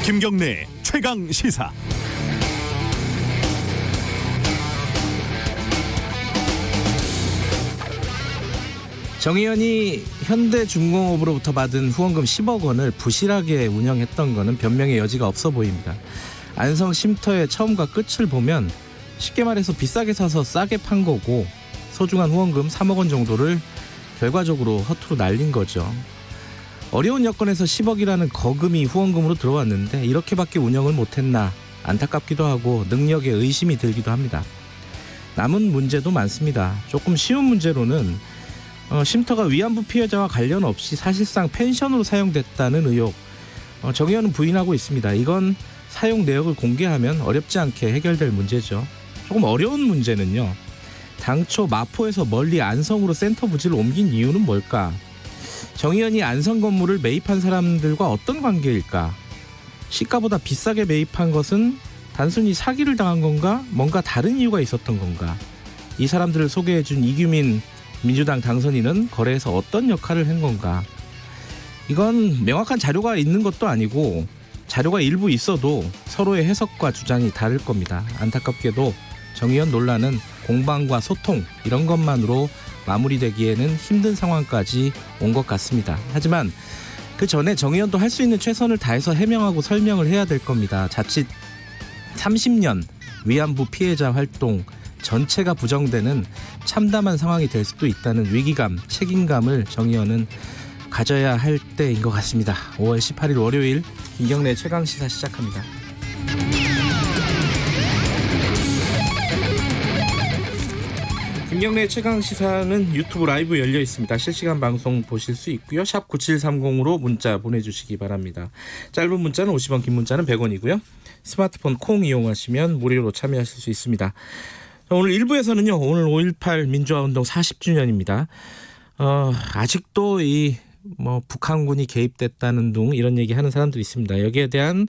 김경래 최강 시사. 정의연이 현대중공업으로부터 받은 후원금 10억 원을 부실하게 운영했던 것은 변명의 여지가 없어 보입니다. 안성 쉼터의 처음과 끝을 보면 쉽게 말해서 비싸게 사서 싸게 판 거고 소중한 후원금 3억 원 정도를 결과적으로 허투루 날린 거죠. 어려운 여건에서 10억이라는 거금이 후원금으로 들어왔는데 이렇게밖에 운영을 못했나 안타깝기도 하고 능력에 의심이 들기도 합니다. 남은 문제도 많습니다. 조금 쉬운 문제로는 쉼터가 위안부 피해자와 관련 없이 사실상 펜션으로 사용됐다는 의혹, 정의연은 부인하고 있습니다. 이건 사용 내역을 공개하면 어렵지 않게 해결될 문제죠. 조금 어려운 문제는요, 당초 마포에서 멀리 안성으로 센터 부지를 옮긴 이유는 뭘까? 정의연이 안성 건물을 매입한 사람들과 어떤 관계일까? 시가보다 비싸게 매입한 것은 단순히 사기를 당한 건가? 뭔가 다른 이유가 있었던 건가? 이 사람들을 소개해준 이규민 민주당 당선인은 거래에서 어떤 역할을 한 건가? 이건 명확한 자료가 있는 것도 아니고 자료가 일부 있어도 서로의 해석과 주장이 다를 겁니다. 안타깝게도 정의연 논란은 공방과 소통 이런 것만으로 마무리되기에는 힘든 상황까지 온 것 같습니다. 하지만 그 전에 정의연도 할 수 있는 최선을 다해서 해명하고 설명을 해야 될 겁니다. 자칫 30년 위안부 피해자 활동 전체가 부정되는 참담한 상황이 될 수도 있다는 위기감, 책임감을 정의연은 가져야 할 때인 것 같습니다. 5월 18일 월요일 김경래 최강시사 시작합니다. 김경래 최강시사는 유튜브 라이브 열려 있습니다. 실시간 방송 보실 수 있고요. 샵 9730으로 문자 보내주시기 바랍니다. 짧은 문자는 50원, 긴 문자는 100원이고요. 스마트폰 콩 이용하시면 무료로 참여하실 수 있습니다. 오늘 1부에서는요. 오늘 5.18 민주화운동 40주년입니다. 아직도 북한군이 개입됐다는 둥 이런 얘기하는 사람들이 있습니다. 여기에 대한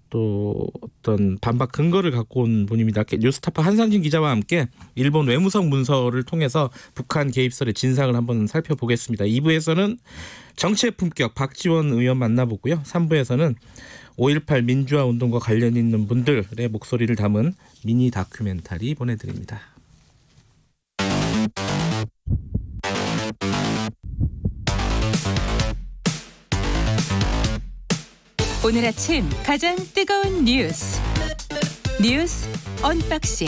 또 어떤 반박 근거를 갖고 온 분입니다. 뉴스타파 한상진 기자와 함께 일본 외무성 문서를 통해서 북한 개입설의 진상을 한번 살펴보겠습니다. 2부에서는 정치의 품격 박지원 의원 만나보고요. 3부에서는 5.18 민주화 운동과 관련 있는 분들의 목소리를 담은 미니 다큐멘터리 보내드립니다. 오늘 아침 가장 뜨거운 뉴스 언박싱.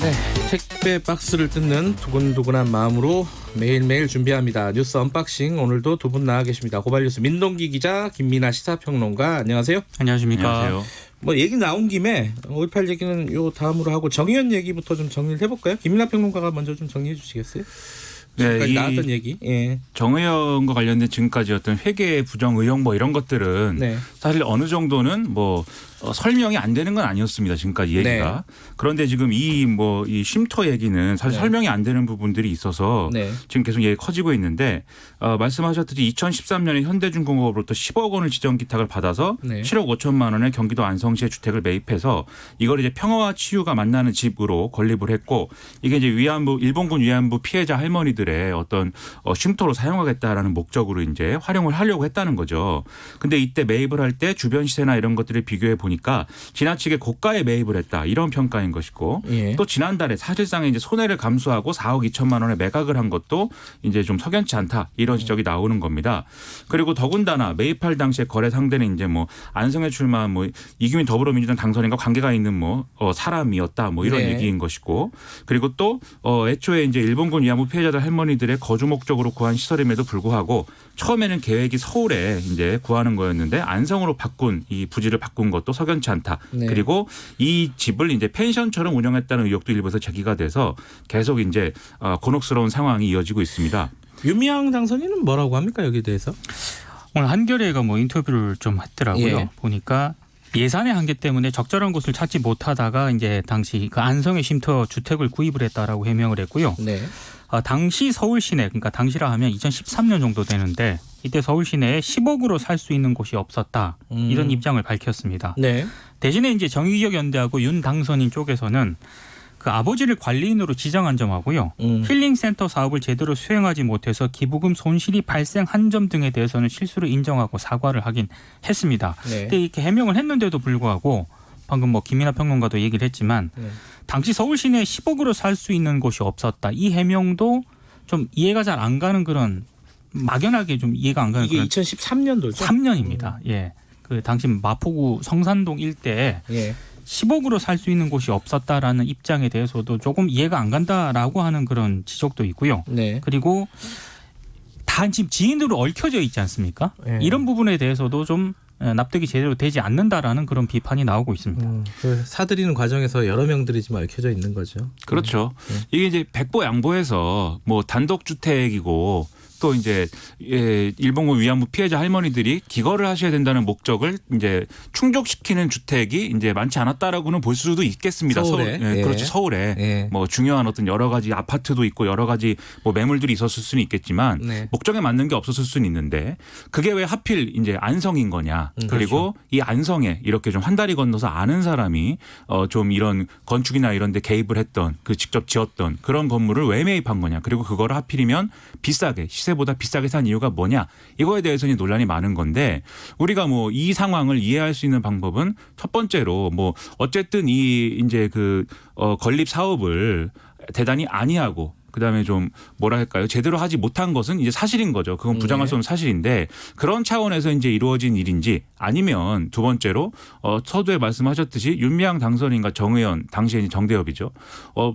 네, 택배 박스를 뜯는 두근두근한 마음으로 매일매일 준비합니다. 뉴스 언박싱. 오늘도 두 분 나와 계십니다. 고발뉴스 민동기 기자, 김민아 시사평론가. 안녕하세요. 안녕하십니까. 안녕하세요. 얘기 나온 김에 5.18 얘기는 요 다음으로 하고 정의연 얘기부터 좀 정리를 해볼까요? 김민아 평론가가 먼저 좀 정리해 주시겠어요? 지금까지 나왔던 얘기. 예. 정의연과 관련된 지금까지 어떤 회계 부정 의혹 이런 것들은 네. 사실 어느 정도는 설명이 안 되는 건 아니었습니다. 지금까지 얘기가. 네. 그런데 지금 이 쉼터 얘기는 사실 설명이 안 되는 부분들이 있어서 지금 계속 얘기가 커지고 있는데 말씀하셨듯이 2013년에 현대중공업으로부터 10억 원을 지정 기탁을 받아서 7억 5천만 원의 경기도 안성시에 주택을 매입해서 이걸 이제 평화와 치유가 만나는 집으로 건립을 했고 이게 이제 일본군 위안부 피해자 할머니들의 어떤 쉼터로 사용하겠다라는 목적으로 이제 활용을 하려고 했다는 거죠. 근데 이때 매입을 할 때 주변 시세나 이런 것들을 비교해 보니까 지나치게 고가에 매입을 했다 이런 평가인 것이고 또 지난달에 사실상 이제 손해를 감수하고 4억 2천만 원에 매각을 한 것도 이제 좀 석연치 않다 이런 지적이 나오는 겁니다. 그리고 더군다나 매입할 당시에 거래 상대는 이제 안성에 출마한 이규민 더불어민주당 당선인과 관계가 있는 사람이었다 이런 얘기인 것이고 그리고 또 애초에 이제 일본군 위안부 피해자들 할머니들의 거주 목적으로 구한 시설임에도 불구하고 처음에는 계획이 서울에 이제 구하는 거였는데 안성으로 이 부지를 바꾼 것도 석연치 않다. 그리고 이 집을 이제 펜션처럼 운영했다는 의혹도 일부에서 제기가 돼서 계속 이제 곤혹스러운 상황이 이어지고 있습니다. 유미양 당선인은 뭐라고 합니까 여기에 대해서? 오늘 한겨레가 인터뷰를 좀 했더라고요. 예. 보니까 예산의 한계 때문에 적절한 곳을 찾지 못하다가 이제 당시 그 안성의 쉼터 주택을 구입을 했다라고 해명을 했고요. 네. 당시 서울 시내, 그러니까 당시라 하면 2013년 정도 되는데 이때 서울 시내에 10억으로 살 수 있는 곳이 없었다. 이런 입장을 밝혔습니다. 네. 대신에 이제 정의기억연대하고 윤 당선인 쪽에서는 그 아버지를 관리인으로 지정한 점하고요. 힐링센터 사업을 제대로 수행하지 못해서 기부금 손실이 발생한 점 등에 대해서는 실수를 인정하고 사과를 하긴 했습니다. 네. 근데 이렇게 해명을 했는데도 불구하고 방금 뭐 김이나 평론가도 얘기를 했지만 당시 서울 시내에 10억으로 살 수 있는 곳이 없었다. 이 해명도 좀 이해가 잘 안 가는 그런 막연하게 좀 이해가 안 가는 이게 그런 2013년도죠? 3년입니다. 예. 그 당시 마포구 성산동 일대에 예. 10억으로 살 수 있는 곳이 없었다라는 입장에 대해서도 조금 이해가 안 간다라고 하는 그런 지적도 있고요. 네. 그리고 다 지금 지인으로 얽혀져 있지 않습니까? 네. 이런 부분에 대해서도 좀 납득이 제대로 되지 않는다라는 그런 비판이 나오고 있습니다. 그 사들이는 과정에서 여러 명들이 지금 얽혀져 있는 거죠. 그렇죠. 이게 이제 백보양보해서 뭐 단독주택이고 또 이제 일본군 위안부 피해자 할머니들이 기거를 하셔야 된다는 목적을 이제 충족시키는 주택이 이제 많지 않았다라고는 볼 수도 있겠습니다. 서울에. 서울, 그렇죠. 서울에 예. 뭐 중요한 어떤 여러 가지 아파트도 있고 여러 가지 뭐 매물들이 있었을 수는 있겠지만 네. 목적에 맞는 게 없었을 수는 있는데 그게 왜 하필 이제 안성인 거냐. 그리고 이 안성에 이렇게 좀 한 다리 건너서 아는 사람이 좀 이런 건축이나 이런 데 개입을 했던 그 직접 지었던 그런 건물을 왜 매입한 거냐. 그리고 그거를 하필이면 비싸게 시세보다 비싸게 산 이유가 뭐냐. 이거에 대해서는 논란이 많은 건데 우리가 뭐 이 상황을 이해할 수 있는 방법은 첫 번째로 뭐 어쨌든 이 이제 그 건립 사업을 대단히 안이하고 그다음에 좀 뭐라 할까요? 제대로 하지 못한 것은 이제 사실인 거죠. 그건 부정할 수 없는 사실인데 그런 차원에서 이제 이루어진 일인지 아니면 두 번째로 서두에 말씀하셨듯이 윤미향 당선인과 정의연 당시에 정대협이죠.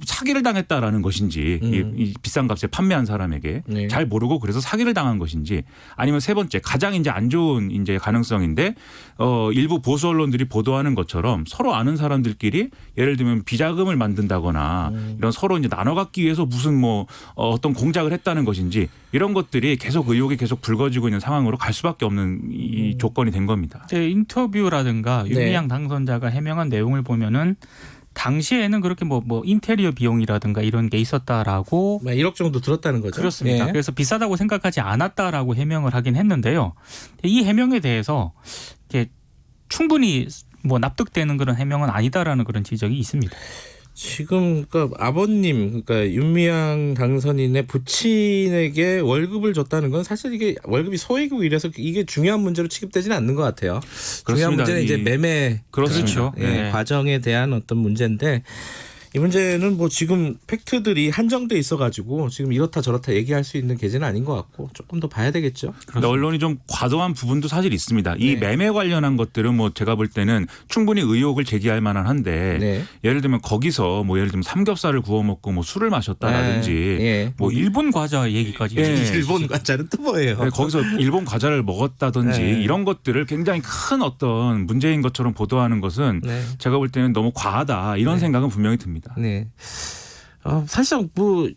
사기를 당했다라는 것인지 이 비싼 값에 판매한 사람에게 네. 잘 모르고 그래서 사기를 당한 것인지 아니면 세 번째 가장 이제 안 좋은 이제 가능성인데 일부 보수 언론들이 보도하는 것처럼 서로 아는 사람들끼리 예를 들면 비자금을 만든다거나 이런 서로 이제 나눠 갖기 위해서 무슨 뭐 어떤 공작을 했다는 것인지 이런 것들이 계속 의혹이 계속 불거지고 있는 상황으로 갈 수밖에 없는 이 조건이 된 겁니다. 네, 인터뷰라든가 윤미향 당선자가 해명한 내용을 보면은 당시에는 그렇게 뭐 인테리어 비용이라든가 이런 게 있었다라고 1억 정도 들었다는 거죠. 그렇습니다. 예. 그래서 비싸다고 생각하지 않았다라고 해명을 하긴 했는데요. 이 해명에 대해서 이게 충분히 뭐 납득되는 그런 해명은 아니다라는 그런 지적이 있습니다. 지금 그러니까 아버님 그러니까 윤미향 당선인의 부친에게 월급을 줬다는 건 사실 이게 월급이 소액이고 이래서 이게 중요한 문제로 취급되지는 않는 것 같아요. 중요한 문제는 이제 매매 그렇죠. 예, 과정에 대한 어떤 문제인데 이 문제는 뭐 지금 팩트들이 한정돼 있어가지고 지금 이렇다 저렇다 얘기할 수 있는 계제는 아닌 것 같고 조금 더 봐야 되겠죠. 근데 언론이 좀 과도한 부분도 사실 있습니다. 이 매매 관련한 것들은 뭐 제가 볼 때는 충분히 의혹을 제기할 만한 한데 예를 들면 거기서 뭐 예를 들면 삼겹살을 구워 먹고 뭐 술을 마셨다라든지 뭐 일본 과자 얘기까지 일본 과자는 또 뭐예요? 거기서 일본 과자를 먹었다든지 이런 것들을 굉장히 큰 어떤 문제인 것처럼 보도하는 것은 제가 볼 때는 너무 과하다 이런 생각은 분명히 듭니다. 네. 사실상 뭐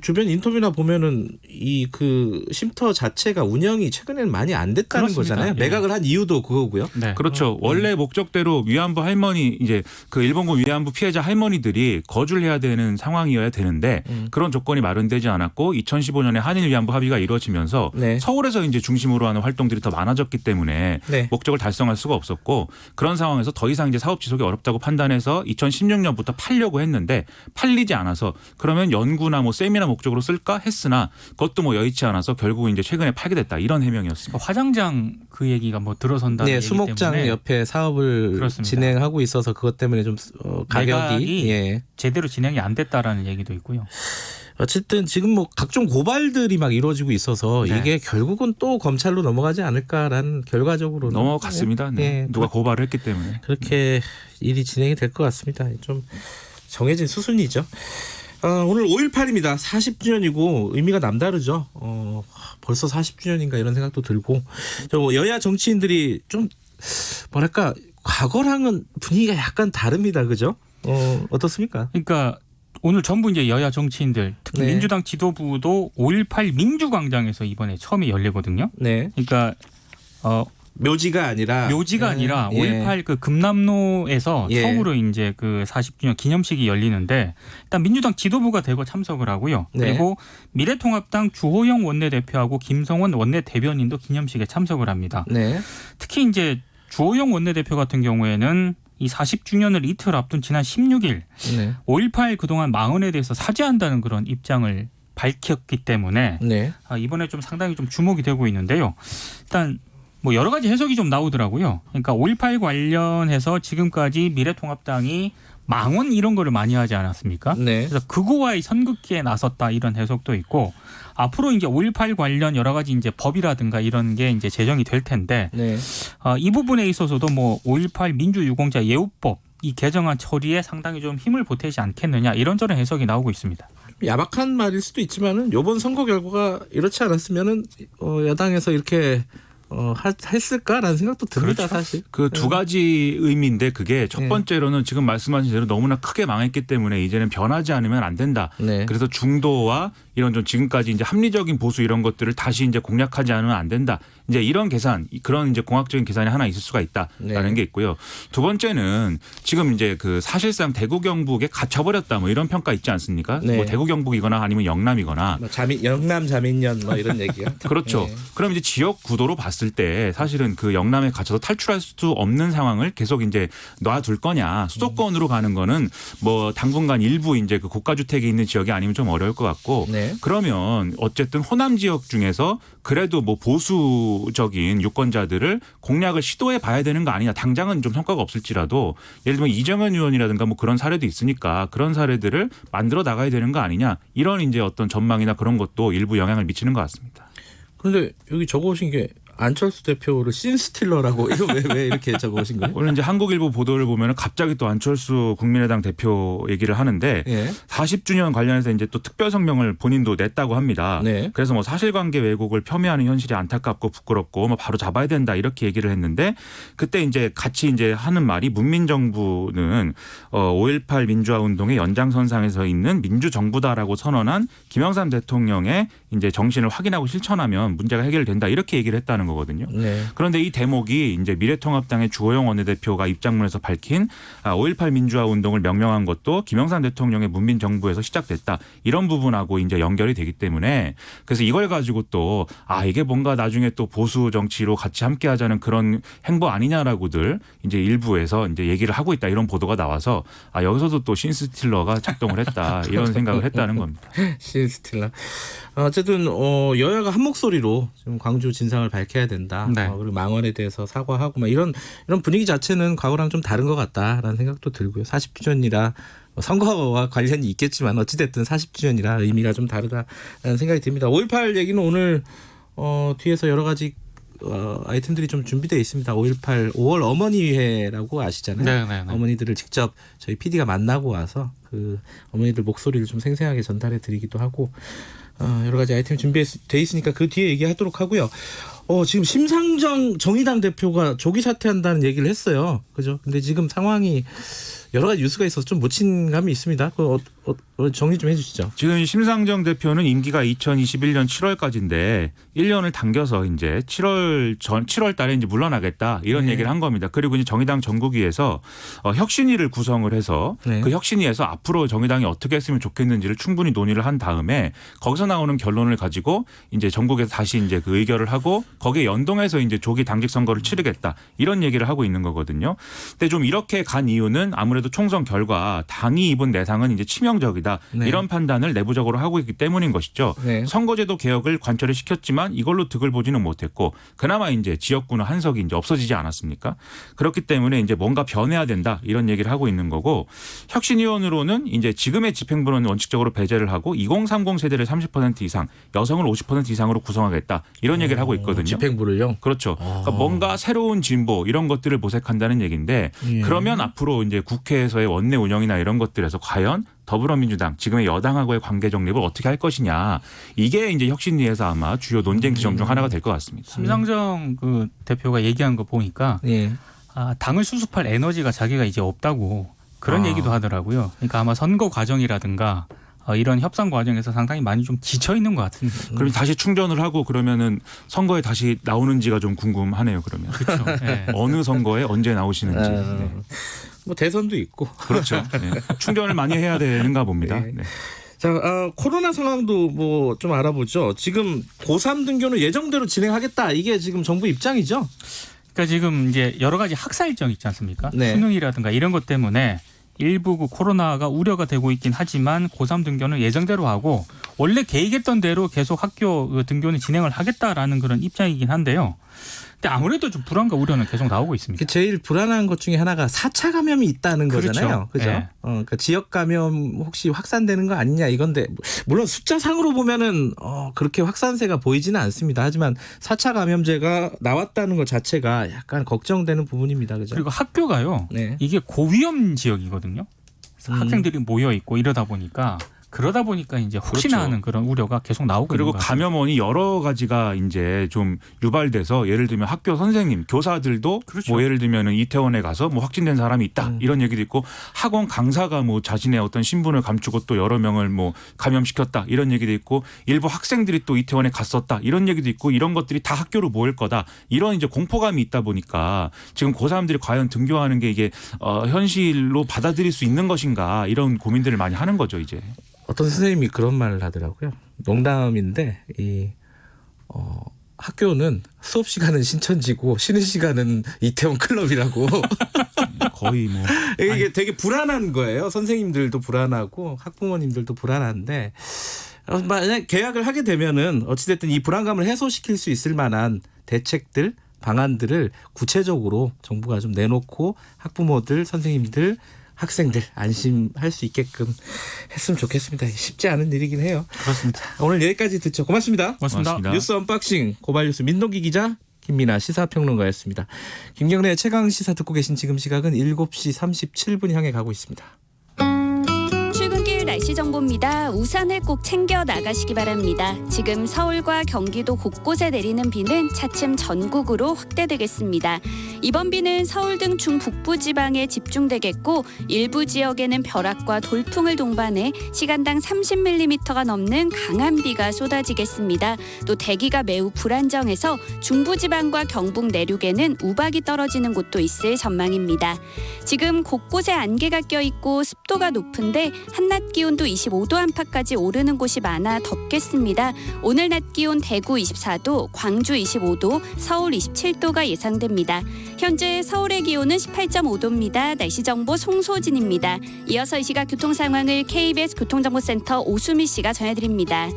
주변 인터뷰나 보면은 이 그 쉼터 자체가 운영이 최근에는 많이 안 됐다는 그렇습니다. 거잖아요. 매각을 한 이유도 그거고요. 네. 그렇죠. 원래 목적대로 위안부 할머니 이제 그 일본군 위안부 피해자 할머니들이 거주를 해야 되는 상황이어야 되는데 그런 조건이 마련되지 않았고 2015년에 한일 위안부 합의가 이루어지면서 서울에서 이제 중심으로 하는 활동들이 더 많아졌기 때문에 목적을 달성할 수가 없었고 그런 상황에서 더 이상 이제 사업 지속이 어렵다고 판단해서 2016년부터 팔려고 했는데 팔리지 않아서 그러면 연구나 뭐 세미나 목적으로 쓸까 했으나 그것도 뭐 여의치 않아서 결국 이제 최근에 팔게 됐다 이런 해명이었습니다. 화장장 그 얘기가 뭐 들어선다는 얘기 수목장 때문에 옆에 사업을 그렇습니다. 진행하고 있어서 그것 때문에 좀 가격이 제대로 진행이 안 됐다라는 얘기도 있고요. 어쨌든 지금 뭐 각종 고발들이 막 이루어지고 있어서 이게 결국은 또 검찰로 넘어가지 않을까라는 결과적으로는 넘어갔습니다. 누가 고발을 했기 때문에 그렇게 일이 진행이 될 것 같습니다. 좀 정해진 수순이죠. 오늘 5.18입니다. 40주년이고 의미가 남다르죠. 벌써 40주년인가 이런 생각도 들고 여야 정치인들이 좀 뭐랄까 과거랑은 분위기가 약간 다릅니다. 그죠? 어떻습니까? 그러니까 오늘 전부 이제 여야 정치인들 특히 민주당 지도부도 5.18 민주광장에서 이번에 처음에 열리거든요. 그러니까 묘지가 아니라 5.18 그 금남로에서 처음으로 이제 그 40주년 기념식이 열리는데 일단 민주당 지도부가 대거 참석을 하고요. 그리고 미래통합당 주호영 원내대표하고 김성원 원내대변인도 기념식에 참석을 합니다. 특히 이제 주호영 원내대표 같은 경우에는 이 40주년을 이틀 앞둔 지난 16일 네. 5.18 그동안 망언에 대해서 사죄한다는 그런 입장을 밝혔기 때문에 네. 이번에 좀 상당히 좀 주목이 되고 있는데요. 일단 뭐 여러 가지 해석이 좀 나오더라고요. 그러니까 5.18 관련해서 지금까지 미래통합당이 망언 이런 거를 많이 하지 않았습니까? 네. 그래서 그거와의 선긋기에 나섰다 이런 해석도 있고 앞으로 이제 5.18 관련 여러 가지 이제 법이라든가 이런 게 이제 제정이 될 텐데 네. 이 부분에 있어서도 뭐 5.18 민주유공자 예우법 이 개정안 처리에 상당히 좀 힘을 보태지 않겠느냐 이런저런 해석이 나오고 있습니다. 야박한 말일 수도 있지만은 이번 선거 결과가 이렇지 않았으면은 여당에서 이렇게 했을까라는 생각도 듭니다. 그렇죠. 사실. 그 두 가지 의미인데 그게 첫 번째로는 지금 말씀하신 대로 너무나 크게 망했기 때문에 이제는 변하지 않으면 안 된다. 네. 그래서 중도와 이런 좀 지금까지 이제 합리적인 보수 이런 것들을 다시 이제 공략하지 않으면 안 된다. 이제 이런 계산, 그런 이제 공학적인 계산이 하나 있을 수가 있다라는 게 있고요. 두 번째는 지금 이제 그 사실상 대구 경북에 갇혀버렸다 뭐 이런 평가 있지 않습니까? 네. 뭐 대구 경북이거나 아니면 영남이거나. 뭐 영남 자민련 뭐 이런 얘기요. 그렇죠. 네. 그럼 이제 지역 구도로 봤을 때 사실은 그 영남에 갇혀서 탈출할 수 없는 상황을 계속 이제 놔둘 거냐. 수도권으로 가는 거는 뭐 당분간 일부 이제 그 고가주택이 있는 지역이 아니면 좀 어려울 것 같고. 네. 그러면 어쨌든 호남 지역 중에서 그래도 뭐 보수적인 유권자들을 공략을 시도해 봐야 되는 거 아니냐. 당장은 좀 성과가 없을지라도 예를 들면 이정현 의원이라든가 뭐 그런 사례도 있으니까 그런 사례들을 만들어 나가야 되는 거 아니냐. 이런 이제 어떤 전망이나 그런 것도 일부 영향을 미치는 것 같습니다. 그런데 여기 적어오신 게 안철수 대표를 신스틸러라고 이거 왜 이렇게 적어오신 거예요? 오늘 이제 한국일보 보도를 보면 갑자기 또 안철수 국민의당 대표 얘기를 하는데 예. 40주년 관련해서 이제 또 특별 성명을 본인도 냈다고 합니다. 네. 그래서 뭐 사실관계 왜곡을 폄훼하는 현실이 안타깝고 부끄럽고 뭐 바로 잡아야 된다 이렇게 얘기를 했는데 그때 이제 같이 이제 하는 말이 문민정부는 5.18 민주화 운동의 연장선상에서 있는 민주정부다라고 선언한 김영삼 대통령의 이제 정신을 확인하고 실천하면 문제가 해결된다 이렇게 얘기를 했다는 거거든요. 네. 그런데 이 대목이 이제 미래통합당의 주호영 원내대표가 입장문에서 밝힌 5.18 민주화 운동을 명명한 것도 김영삼 대통령의 문민정부에서 시작됐다. 이런 부분하고 이제 연결이 되기 때문에 그래서 이걸 가지고 또 이게 뭔가 나중에 또 보수 정치로 같이 함께 하자는 그런 행보 아니냐라고들 이제 일부에서 이제 얘기를 하고 있다. 이런 보도가 나와서 여기서도 또 신스틸러가 작동을 했다. 이런 생각을 했다는 겁니다. 신스틸러. 어쨌든 여야가 한 목소리로 좀 광주 진상을 밝혀야 된다. 네. 그리고 망언에 대해서 사과하고 막 이런 분위기 자체는 과거랑 좀 다른 것 같다라는 생각도 들고요. 40주년이라 선거와 관련이 있겠지만 어찌됐든 40주년이라 의미가 좀 다르다라는 생각이 듭니다. 5.18 얘기는 오늘 뒤에서 여러 가지 아이템들이 좀 준비되어 있습니다. 5.18 5월 어머니회라고 아시잖아요. 네. 어머니들을 직접 저희 PD가 만나고 와서 그 어머니들 목소리를 좀 생생하게 전달해 드리기도 하고 여러 가지 아이템 준비되어 있으니까 그 뒤에 얘기하도록 하고요. 지금 심상정 정의당 대표가 조기 사퇴한다는 얘기를 했어요. 그죠? 근데 지금 상황이 여러 가지 뉴스가 있어서 좀 묻힌 감이 있습니다. 정리 좀 해주시죠. 지금 심상정 대표는 임기가 2021년 7월까지인데 1년을 당겨서 이제 7월 달에 이제 물러나겠다 이런 얘기를 한 겁니다. 그리고 이제 정의당 전국위에서 혁신위를 구성을 해서 그 혁신위에서 앞으로 정의당이 어떻게 했으면 좋겠는지를 충분히 논의를 한 다음에 거기서 나오는 결론을 가지고 이제 전국에서 다시 이제 그 의결을 하고 거기에 연동해서 이제 조기 당직 선거를 치르겠다 이런 얘기를 하고 있는 거거든요. 근데 좀 이렇게 간 이유는 아무래도 총선 결과 당이 입은 내상은 이제 치명적이다. 네. 이런 판단을 내부적으로 하고 있기 때문인 것이죠. 네. 선거제도 개혁을 관철을 시켰지만 이걸로 득을 보지는 못했고 그나마 이제 지역구는 한석이 이제 없어지지 않았습니까? 그렇기 때문에 이제 뭔가 변해야 된다 이런 얘기를 하고 있는 거고 혁신위원으로는 이제 지금의 집행부는 원칙적으로 배제를 하고 2030 세대를 30% 이상 여성을 50% 이상으로 구성하겠다 이런 얘기를 하고 있거든요. 집행부를요? 그렇죠. 그러니까 뭔가 새로운 진보 이런 것들을 모색한다는 얘기인데 그러면 앞으로 이제 국회에서의 원내 운영이나 이런 것들에서 과연 더불어민주당 지금의 여당하고의 관계 정립을 어떻게 할 것이냐 이게 이제 혁신위에서 아마 주요 논쟁 지점 중 하나가 될 것 같습니다. 심상정 그 대표가 얘기한 거 보니까 당을 수습할 에너지가 자기가 이제 없다고 그런 얘기도 하더라고요. 그러니까 아마 선거 과정이라든가 이런 협상 과정에서 상당히 많이 좀 지쳐 있는 것 같은데. 그럼 다시 충전을 하고 그러면은 선거에 다시 나오는지가 좀 궁금하네요. 그러면 그렇죠. 네. 어느 선거에 언제 나오시는지. 네. 뭐 대선도 있고. 그렇죠. 네. 충전을 많이 해야 되는가 봅니다. 네. 네. 자, 코로나 상황도 뭐 좀 알아보죠. 지금 고3 등교는 예정대로 진행하겠다. 이게 지금 정부 입장이죠? 그러니까 지금 이제 여러 가지 학사 일정 있지 않습니까? 네. 수능이라든가 이런 것 때문에 일부 그 코로나가 우려가 되고 있긴 하지만 고3 등교는 예정대로 하고 원래 계획했던 대로 계속 학교 그 등교는 진행을 하겠다라는 그런 입장이긴 한데요. 근데 아무래도 좀 불안과 우려는 계속 나오고 있습니다. 제일 불안한 것 중에 하나가 4차 감염이 있다는 그렇죠. 거잖아요. 그죠? 네. 그러니까 지역 감염 혹시 확산되는 거 아니냐 이건데 물론 숫자상으로 보면은 그렇게 확산세가 보이지는 않습니다. 하지만 4차 감염제가 나왔다는 것 자체가 약간 걱정되는 부분입니다. 그죠? 그리고 학교가요. 네. 이게 고위험 지역이거든요. 학생들이 모여 있고 이러다 보니까 이제 혹시나 그렇죠. 하는 그런 우려가 계속 나오고 그리고 있는 것 같습니다. 감염원이 여러 가지가 이제 좀 유발돼서 예를 들면 학교 선생님, 교사들도 그렇죠. 뭐 예를 들면은 이태원에 가서 뭐 확진된 사람이 있다 이런 얘기도 있고 학원 강사가 뭐 자신의 어떤 신분을 감추고 또 여러 명을 뭐 감염시켰다 이런 얘기도 있고 일부 학생들이 또 이태원에 갔었다 이런 얘기도 있고 이런 것들이 다 학교로 모일 거다 이런 이제 공포감이 있다 보니까 지금 고3들이 과연 등교하는 게 이게 현실로 받아들일 수 있는 것인가 이런 고민들을 많이 하는 거죠 이제. 어떤 선생님이 그런 말을 하더라고요. 농담인데 학교는 수업 시간은 신천지고 쉬는 시간은 이태원 클럽이라고. 거의 뭐 이게 되게 불안한 거예요. 선생님들도 불안하고 학부모님들도 불안한데 만약 계약을 하게 되면은 어찌됐든 이 불안감을 해소시킬 수 있을 만한 대책들, 방안들을 구체적으로 정부가 좀 내놓고 학부모들, 선생님들, 학생들 안심할 수 있게끔 했으면 좋겠습니다. 쉽지 않은 일이긴 해요. 그렇습니다. 오늘 여기까지 듣죠. 고맙습니다. 고맙습니다. 뉴스 언박싱 고발뉴스 민동기 기자 김민아 시사평론가였습니다. 김경래의 최강 시사 듣고 계신 지금 시각은 7시 37분 향해 가고 있습니다. 출근길 날씨 정보입니다. 우산을 꼭 챙겨 나가시기 바랍니다. 지금 서울과 경기도 곳곳에 내리는 비는 차츰 전국으로 확대되겠습니다. 이번 비는 서울 등 중북부 지방에 집중되겠고 일부 지역에는 벼락과 돌풍을 동반해 시간당 30mm가 넘는 강한 비가 쏟아지겠습니다. 또 대기가 매우 불안정해서 중부지방과 경북 내륙에는 우박이 떨어지는 곳도 있을 전망입니다. 지금 곳곳에 안개가 껴있고 습도가 높은데 한낮 기온도 25도 안팎까지 오르는 곳이 많아 덥겠습니다. 오늘 낮 기온 대구 24도, 광주 25도, 서울 27도가 예상됩니다. 현재 서울의 기온은 18.5도입니다. 날씨 정보 송소진입니다. 이어서 이 시각 교통 상황을 KBS 교통정보센터 오수미 씨가 전해드립니다.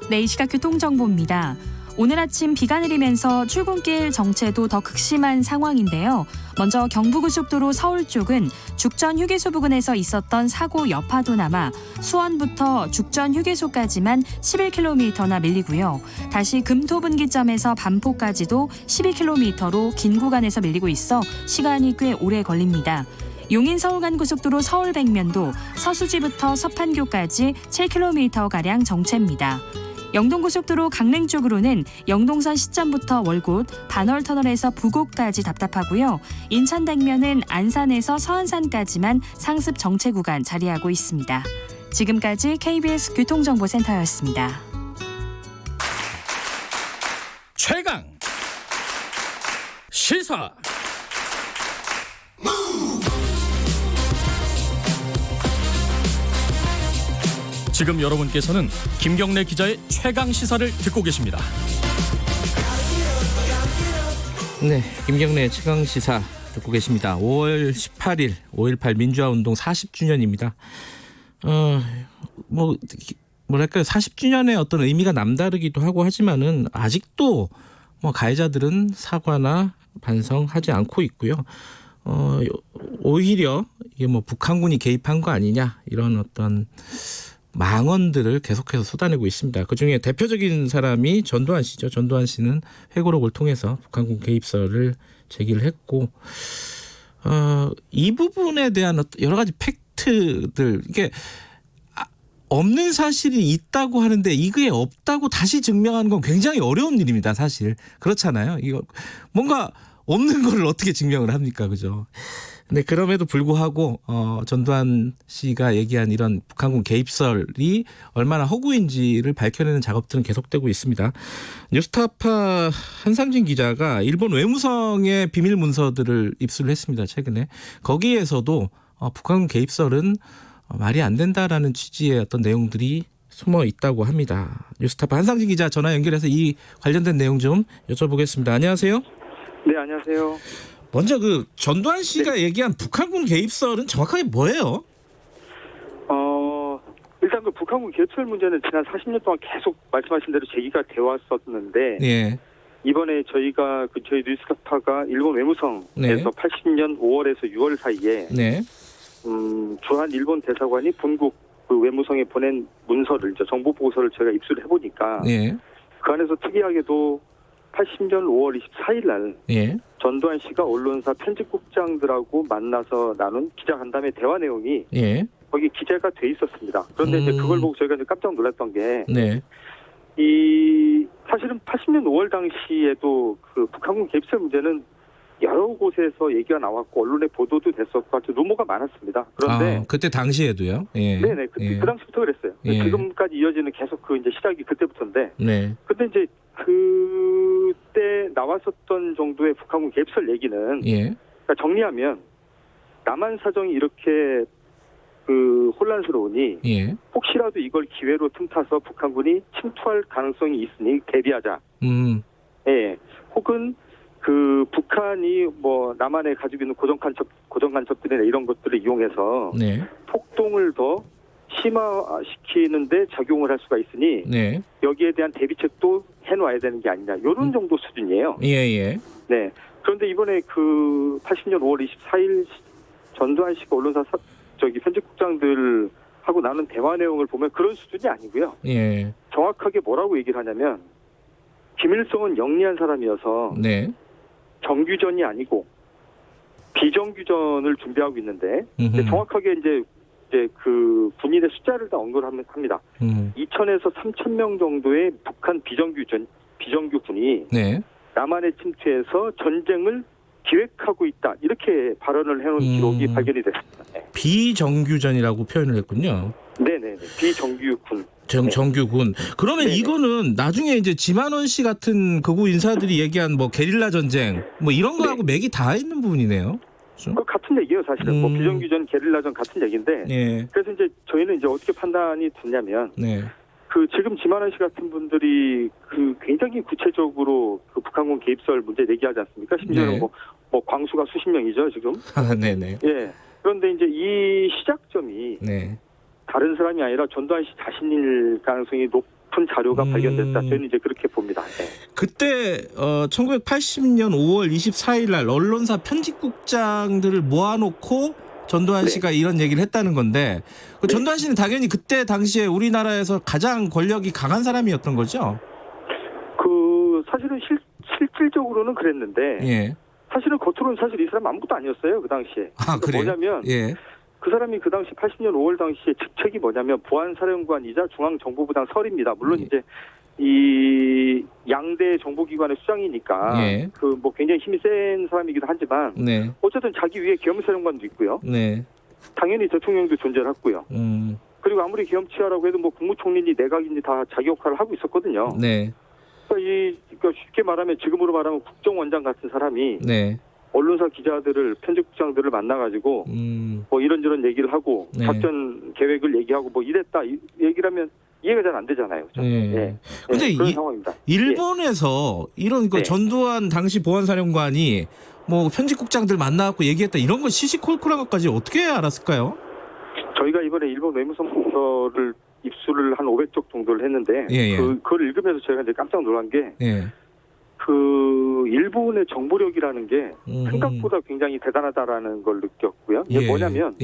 네, 이 시각 교통정보입니다. 오늘 아침 비가 내리면서 출근길 정체도 더 극심한 상황인데요. 먼저 경부고속도로 서울 쪽은 죽전 휴게소 부근에서 있었던 사고 여파도 남아 수원부터 죽전 휴게소까지만 11km나 밀리고요. 다시 금토분기점에서 반포까지도 12km로 긴 구간에서 밀리고 있어 시간이 꽤 오래 걸립니다. 용인 서울 간 고속도로 서울 백면도 서수지부터 서판교까지 7km가량 정체입니다. 영동고속도로 강릉 쪽으로는 영동선 시점부터 월곶, 반월터널에서 부곡까지 답답하고요. 인천 백면은 안산에서 서안산까지만 상습 정체 구간 자리하고 있습니다. 지금까지 KBS 교통정보센터였습니다. 최강 시사. 지금 여러분께서는 김경래 기자의 최강 시사를 듣고 계십니다. 네, 김경래의 최강 시사 듣고 계십니다. 5월 18일 5.18 민주화운동 40주년입니다. 뭐랄까요, 40주년의 어떤 의미가 남다르기도 하고 하지만은 아직도 가해자들은 사과나 반성하지 않고 있고요. 오히려 이게 북한군이 개입한 거 아니냐 이런 어떤 망언들을 계속해서 쏟아내고 있습니다. 그중에 대표적인 사람이 전두환 씨죠. 전두환 씨는 회고록을 통해서 북한군 개입설을 제기를 했고 이 부분에 대한 여러 가지 팩트들 이게 없는 사실이 있다고 하는데 이게 없다고 다시 증명하는 건 굉장히 어려운 일입니다. 사실 그렇잖아요. 이거 뭔가 없는 걸 어떻게 증명을 합니까, 그죠? 근데 그럼에도 불구하고 전두환 씨가 얘기한 이런 북한군 개입설이 얼마나 허구인지를 밝혀내는 작업들은 계속되고 있습니다. 뉴스타파 한상진 기자가 일본 외무성의 비밀 문서들을 입수를 했습니다. 최근에 거기에서도 북한군 개입설은 말이 안 된다라는 취지의 어떤 내용들이 숨어 있다고 합니다. 뉴스타파 한상진 기자 전화 연결해서 이 관련된 내용 좀 여쭤보겠습니다. 안녕하세요. 네, 안녕하세요. 먼저 그 전두환 씨가 얘기한 북한군 개입설은 정확하게 뭐예요? 일단 그 북한군 개입설 문제는 지난 40년 동안 계속 말씀하신 대로 제기가 되어 왔었는데 예. 이번에 저희가 저희 뉴스타파가 일본 외무성에서 80년 5월에서 6월 사이에 주한 일본 대사관이 본국 그 외무성에 보낸 문서를 정보 보고서를 저희가 입수를 해보니까 그 안에서 특이하게도 80년 5월 24일 날 전두환 씨가 언론사 편집국장들하고 만나서 나눈 기자간담회 대화 내용이 거기 기재가 돼 있었습니다. 그런데 이제 그걸 보고 저희가 깜짝 놀랐던 게 사실은 80년 5월 당시에도 그 북한군 개입설 문제는 여러 곳에서 얘기가 나왔고 언론에 보도도 됐었고 아주 루머가 많았습니다. 그런데 그때 당시에도요? 네네 그 당시부터 그랬어요. 지금까지 이어지는 계속 그 이제 시작이 그때부터인데. 근데 이제 그때 나왔었던 정도의 북한군 개입설 얘기는 그러니까 정리하면 남한 사정이 이렇게 그 혼란스러우니 혹시라도 이걸 기회로 틈타서 북한군이 침투할 가능성이 있으니 대비하자. 혹은 그 북한이 뭐 남한에 가지고 있는 고정 간첩들이나 이런 것들을 이용해서 폭동을 더 심화시키는데 작용을 할 수가 있으니 여기에 대한 대비책도 해놓아야 되는 게 아니냐 이런 정도 수준이에요. 네. 그런데 이번에 그 80년 5월 24일 전두환 씨가 언론사 편집국장들 하고 나눈 대화 내용을 보면 그런 수준이 아니고요. 정확하게 뭐라고 얘기를 하냐면 김일성은 영리한 사람이어서 정규전이 아니고 비정규전을 준비하고 있는데 정확하게 이제 그 군인의 숫자를 다 언급을 합니다. 2,000에서 3,000명 정도의 북한 비정규 군이 남한에 침투해서 전쟁을 기획하고 있다. 이렇게 발언을 해놓은 기록이 발견이 됐습니다. 비정규전이라고 표현을 했군요. 네네. 비정규군. 정규군. 그러면 이거는 나중에 이제 지만원 씨 같은 극우 인사들이 얘기한 뭐 게릴라 전쟁 뭐 이런 거하고 맥이 다 있는 부분이네요. 그 같은 얘기예요, 사실은. 뭐 비정규전, 게릴라전 같은 얘기인데. 그래서 이제 저희는 이제 어떻게 판단이 됐냐면, 그 지금 지만원 씨 같은 분들이 그 굉장히 구체적으로 그 북한군 개입설 문제 얘기하지 않습니까? 심지어는 뭐 광수가 수십 명이죠, 지금. 예. 그런데 이제 이 시작점이 다른 사람이 아니라 전두환 씨 자신일 가능성이 높은 자료가 발견됐다. 저희는 이제 그렇게 봅니다. 그때 1980년 5월 24일 날 언론사 편집국장들을 모아놓고 전두환 씨가 이런 얘기를 했다는 건데 전두환 씨는 당연히 그때 당시에 우리나라에서 가장 권력이 강한 사람이었던 거죠? 그 사실은 실질적으로는 그랬는데 사실은 겉으로는 사실 이 사람 아무것도 아니었어요. 그 당시에. 그래요? 뭐냐면 그 사람이 그 당시 80년 5월 당시에 직책이 뭐냐면 보안사령관이자 중앙정보부장 설입니다. 물론 이제 이 양대 정보기관의 수장이니까 그 뭐 굉장히 힘이 센 사람이기도 하지만 어쨌든 자기 위에 계엄사령관도 있고요. 당연히 대통령도 존재를 했고요. 그리고 아무리 계엄치하라고 해도 뭐 국무총리니 내각이니 다 자기 역할을 하고 있었거든요. 그러니까 쉽게 말하면 지금으로 말하면 국정원장 같은 사람이 언론사 기자들을 편집국장들을 만나가지고 뭐 이런저런 얘기를 하고 작전 계획을 얘기하고 뭐 이랬다 얘기를 하면 이해가 잘 안 되잖아요. 근데 그런 상황입니다. 일본에서 이런 그 전두환 당시 보안사령관이 뭐 편집국장들 만나갖고 얘기했다 이런 거 시시콜콜한 것까지 어떻게 알았을까요? 저희가 이번에 일본 외무성 문서를 입수를 한 500쪽 정도를 했는데 그걸 읽으면서 제가 이제 깜짝 놀란 게 그 일본의 정보력이라는 게 생각보다 굉장히 대단하다라는 걸 느꼈고요. 이게 뭐냐면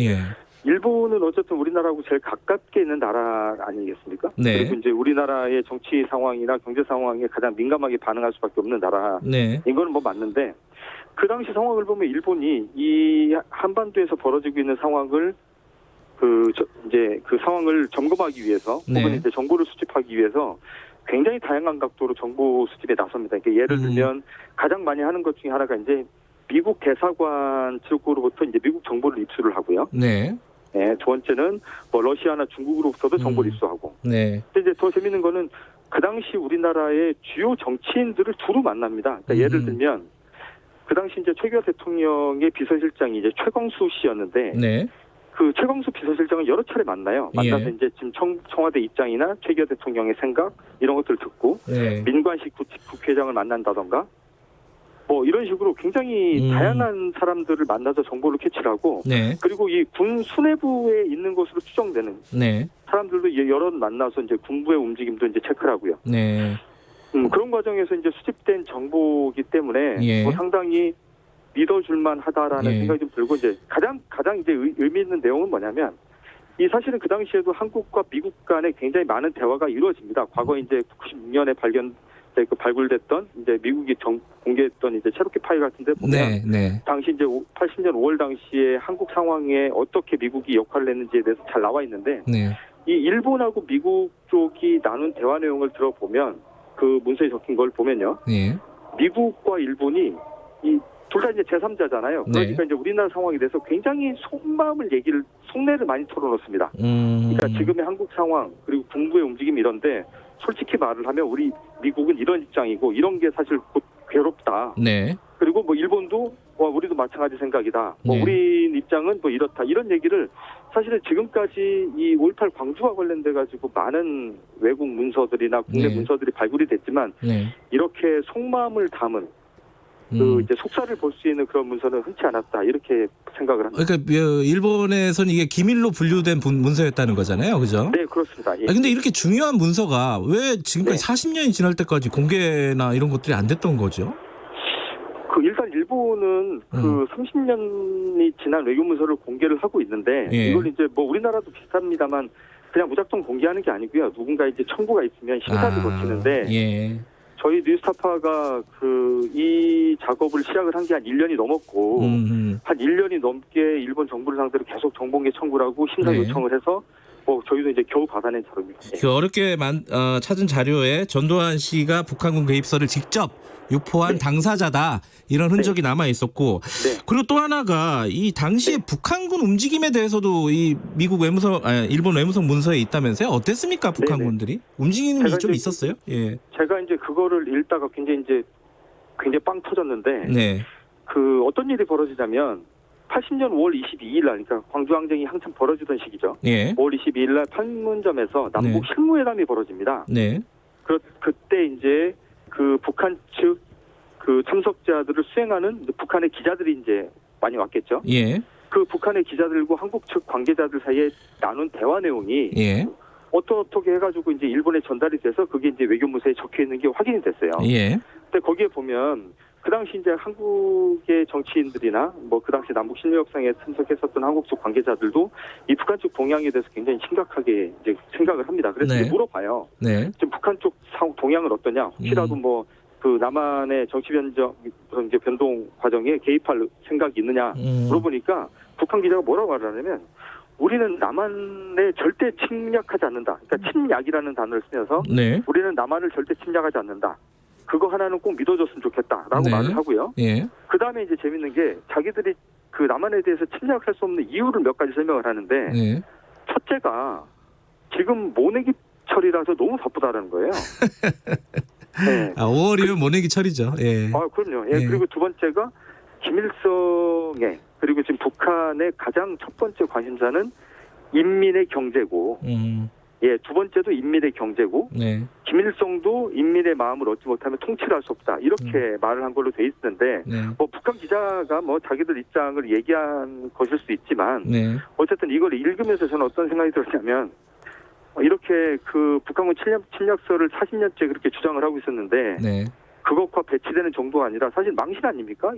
일본은 어쨌든 우리나라하고 제일 가깝게 있는 나라 아니겠습니까? 그리고 이제 우리나라의 정치 상황이나 경제 상황에 가장 민감하게 반응할 수밖에 없는 나라인 건 뭐 맞는데 그 당시 상황을 보면 일본이 이 한반도에서 벌어지고 있는 상황을 이제 그 상황을 점검하기 위해서 혹은 이제 정보를 수집하기 위해서 굉장히 다양한 각도로 정보 수집에 나섭니다. 그러니까 예를 들면 가장 많이 하는 것 중에 하나가 이제 미국 대사관 측으로부터 이제 미국 정보를 입수를 하고요. 두 번째는 뭐 러시아나 중국으로부터도 정보를 입수하고. 근데 이제 더 재밌는 거는 그 당시 우리나라의 주요 정치인들을 두루 만납니다. 그러니까 예를 들면 그 당시 이제 최규하 대통령의 비서실장이 이제 최광수 씨였는데. 그 최광수 비서실장은 여러 차례 만나요. 만나서 이제 지금 청와대 입장이나 최규하 대통령의 생각 이런 것들을 듣고 민관식 국회의장을 만난다던가 뭐 이런 식으로 굉장히 다양한 사람들을 만나서 정보를 캐치하고 네. 그리고 이 군 수뇌부에 있는 것으로 추정되는 네. 사람들도 여러 만나서 이제 군부의 움직임도 이제 체크를 하고요. 네. 그런 과정에서 이제 수집된 정보이기 때문에 예. 뭐 상당히 믿어줄만 하다라는 예. 생각이 좀 들고 이제 가장 이제 의미 있는 내용은 뭐냐면 이 사실은 그 당시에도 한국과 미국 간에 굉장히 많은 대화가 이루어집니다. 과거 이제 96년에 발굴됐던 이제 미국이 공개했던 이제 체로키 파일 같은데 보면 네. 네. 당시 이제 80년 5월 당시에 한국 상황에 어떻게 미국이 역할을 했는지에 대해서 잘 나와 있는데 네. 이 일본하고 미국 쪽이 나눈 대화 내용을 들어보면 그 문서에 적힌 걸 보면요. 네. 미국과 일본이 이 둘 다 이제 제3자잖아요. 그러니까 네. 이제 우리나라 상황에 대해서 굉장히 속내를 많이 털어놓습니다. 그러니까 지금의 한국 상황 그리고 군부의 움직임 이런데 솔직히 말을 하면 우리 미국은 이런 입장이고 이런 게 사실 곧 괴롭다. 네. 그리고 뭐 일본도 우리도 마찬가지 생각이다. 뭐 네. 우리 입장은 뭐 이렇다. 이런 얘기를 사실은 지금까지 이 5.18 광주와 관련돼 가지고 많은 외국 문서들이나 국내 네. 문서들이 발굴이 됐지만 네. 이렇게 속마음을 담은 그 이제 속살을 볼 수 있는 그런 문서는 흔치 않았다. 이렇게 생각을 합니다. 그러니까 일본에서는 이게 기밀로 분류된 문서였다는 거잖아요, 그죠? 네, 그렇습니다. 예. 근데 이렇게 중요한 문서가 왜 지금까지 네. 40년이 지날 때까지 공개나 이런 것들이 안 됐던 거죠? 일단 일본은 그 30년이 지난 외교 문서를 공개를 하고 있는데 예. 이걸 이제 뭐 우리나라도 비슷합니다만 그냥 무작정 공개하는 게 아니고요. 누군가 이제 청구가 있으면 심사를 거치는데 예. 저희 뉴스타파가 이 작업을 시작을 한 게 한 1년이 넘었고 한 1년이 넘게 일본 정부를 상대로 계속 정보공개 청구를 하고 심사 네. 요청을 해서 뭐 저희도 이제 겨우 받아낸 자료입니다. 네. 그 어렵게 찾은 자료에 전두환 씨가 북한군 개입설을 직접 유포한 네. 당사자다 이런 흔적이 남아 있었고 네. 그리고 또 하나가 이 당시에 북한군 움직임에 대해서도 이 일본 외무성 문서에 있다면서요? 어땠습니까 북한군들이? 움직임이 좀 이제 있었어요? 예. 제가 이제 그거를 읽다가 굉장히 빵 터졌는데 네. 그 어떤 일이 벌어지냐면 80년 5월 22일 날 그러니까 광주항쟁이 한참 벌어지던 시기죠. 예. 5월 22일 날 판문점에서 남북 네. 실무회담이 벌어집니다. 네. 그때 이제 그 북한 측 그 참석자들을 수행하는 북한의 기자들이 이제 많이 왔겠죠. 예. 그 북한의 기자들과 한국 측 관계자들 사이에 나눈 대화 내용이 예. 어떻게 해가지고 이제 일본에 전달이 돼서 그게 이제 외교문서에 적혀 있는 게 확인이 됐어요. 예. 근데 거기에 보면 그 당시 이제 한국의 정치인들이나 뭐 그 당시 남북 실무협상에 참석했었던 한국 측 관계자들도 이 북한 쪽 동향에 대해서 굉장히 심각하게 이제 생각을 합니다. 그래서 네. 이제 물어봐요. 네. 지금 북한 쪽 동향은 어떠냐? 혹시라도 뭐 그 남한의 정치 변동 과정에 개입할 생각이 있느냐 물어보니까 북한 기자가 뭐라고 말하냐면 우리는 남한에 절대 침략하지 않는다. 그러니까 침략이라는 단어를 쓰면서 네. 우리는 남한을 절대 침략하지 않는다. 그거 하나는 꼭 믿어줬으면 좋겠다라고 네. 말을 하고요. 예. 그 다음에 이제 재밌는 게 자기들이 그 남한에 대해서 침략할 수 없는 이유를 몇 가지 설명을 하는데 예. 첫째가 지금 모내기 철이라서 너무 바쁘다라는 거예요. 네. 5월이면 모내기 철이죠. 예. 그럼요. 예. 예. 그리고 두 번째가 김일성의 그리고 지금 북한의 가장 첫 번째 관심사는 인민의 경제고, 예, 두 번째도 인민의 경제고, 네. 김일성도 인민의 마음을 얻지 못하면 통치를 할 수 없다 이렇게 말을 한 걸로 돼 있는데, 네. 뭐 북한 기자가 뭐 자기들 입장을 얘기한 것일 수 있지만, 네. 어쨌든 이걸 읽으면서 저는 어떤 생각이 들었냐면. 이렇게 그 북한군 침략설을 40년째 그렇게 주장을 하고 있었는데 네. 그것과 배치되는 정도가 아니라 사실 망신 아닙니까?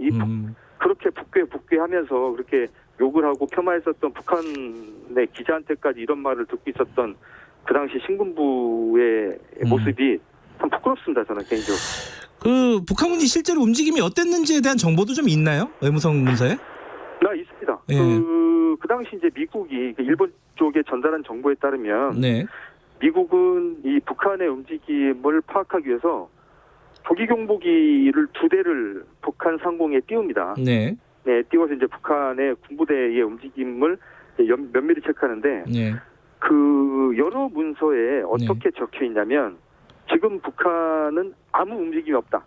그렇게 북괴하면서 그렇게 욕을 하고 폄하했었던 북한의 기자한테까지 이런 말을 듣고 있었던 그 당시 신군부의 모습이 참 부끄럽습니다. 저는 개인적으로. 그 북한군이 실제로 움직임이 어땠는지에 대한 정보도 좀 있나요? 외무성 문서에? 있습니다. 예. 그 당시 이제 미국이 일본 쪽에 전달한 정보에 따르면 네. 미국은 이 북한의 움직임을 파악하기 위해서 조기 경보기를 2대를 북한 상공에 띄웁니다. 네. 네, 띄워서 이제 북한의 군부대의 움직임을 면밀히 체크하는데 네. 그 여러 문서에 어떻게 적혀 있냐면 지금 북한은 아무 움직임이 없다.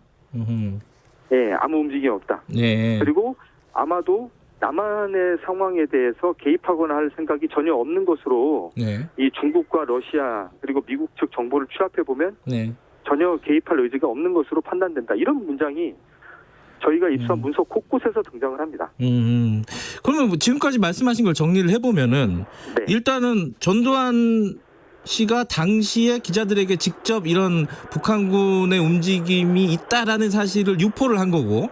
네, 아무 움직임이 없다. 네. 그리고 아마도 남한의 상황에 대해서 개입하거나 할 생각이 전혀 없는 것으로 네. 이 중국과 러시아 그리고 미국 측 정보를 취합해 보면 네. 전혀 개입할 의지가 없는 것으로 판단된다. 이런 문장이 저희가 입수한 문서 곳곳에서 등장을 합니다. 그러면 뭐 지금까지 말씀하신 걸 정리를 해보면은 네. 일단은 전두환 씨가 당시에 기자들에게 직접 이런 북한군의 움직임이 있다라는 사실을 유포를 한 거고,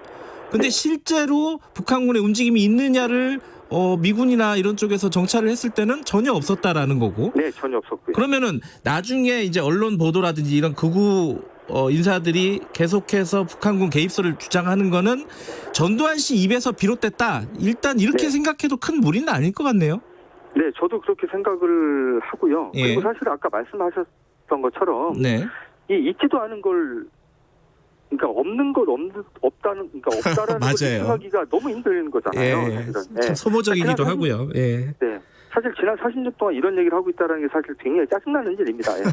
근데 실제로 북한군의 움직임이 있느냐를 미군이나 이런 쪽에서 정찰을 했을 때는 전혀 없었다라는 거고. 네, 전혀 없었고요. 그러면은 나중에 이제 언론 보도라든지 이런 극우 인사들이 계속해서 북한군 개입설을 주장하는 거는 전두환 씨 입에서 비롯됐다. 일단 이렇게 생각해도 큰 무리는 아닐 것 같네요. 네, 저도 그렇게 생각을 하고요. 예. 그리고 사실 아까 말씀하셨던 것처럼 이 있지도 않은 걸, 그러니까 없는 걸 없다는, 그러니까 없다라는 걸 생각하기가 너무 힘든 거잖아요. 예. 참 소모적이기도 하고요. 예. 네. 사실 지난 40년 동안 이런 얘기를 하고 있다는 게 사실 굉장히 짜증나는 일입니다. 예.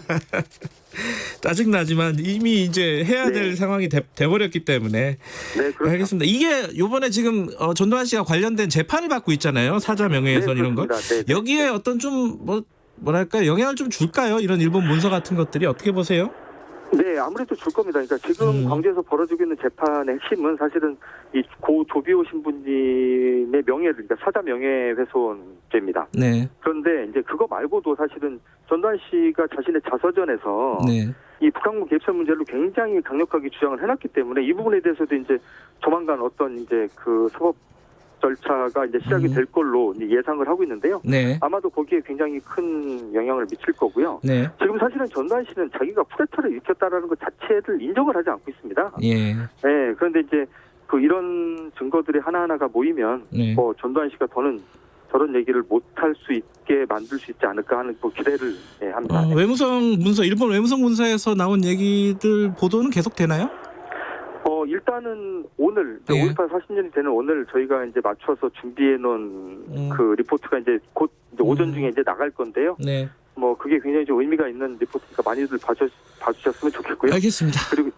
짜증나지만 이미 이제 해야 될 상황이 돼버렸기 때문에. 네, 그렇죠. 알겠습니다. 이게 이번에 지금 전두환 씨가 관련된 재판을 받고 있잖아요. 사자 명예훼손 이런 거. 여기에 어떤 좀 뭐랄까 영향을 좀 줄까요? 이런 일본 문서 같은 것들이 어떻게 보세요? 네, 아무래도 줄 겁니다. 그러니까 지금 광주에서 벌어지고 있는 재판의 핵심은 사실은 이 고 조비오 신부님의 명예를, 그러니까 사자 명예훼손죄입니다. 네. 그런데 이제 그거 말고도 사실은 전두환 씨가 자신의 자서전에서 이 북한군 개입설 문제를 굉장히 강력하게 주장을 해놨기 때문에 이 부분에 대해서도 이제 조만간 어떤 이제 그 사법 절차가 이제 시작이 될 걸로 예상을 하고 있는데요. 네. 아마도 거기에 굉장히 큰 영향을 미칠 거고요. 네. 지금 사실은 전두환 씨는 자기가 쿠데타를 일으켰다라는 것 자체를 인정을 하지 않고 있습니다. 예. 네. 그런데 이제 그 이런 증거들이 하나하나가 모이면 뭐 전두환 씨가 더는 저런 얘기를 못할 수 있게 만들 수 있지 않을까 하는 뭐 기대를 합니다. 외무성 문서, 일본 외무성 문서에서 나온 얘기들 보도는 계속 되나요? 일단은 오늘 5.18 40년이 되는 오늘 저희가 이제 맞춰서 준비해 놓은 그 리포트가 이제 곧 이제 오전 중에 이제 나갈 건데요. 네. 뭐 그게 굉장히 좀 의미가 있는 리포트니까 많이들 봐주셨으면 좋겠고요. 알겠습니다. 그리고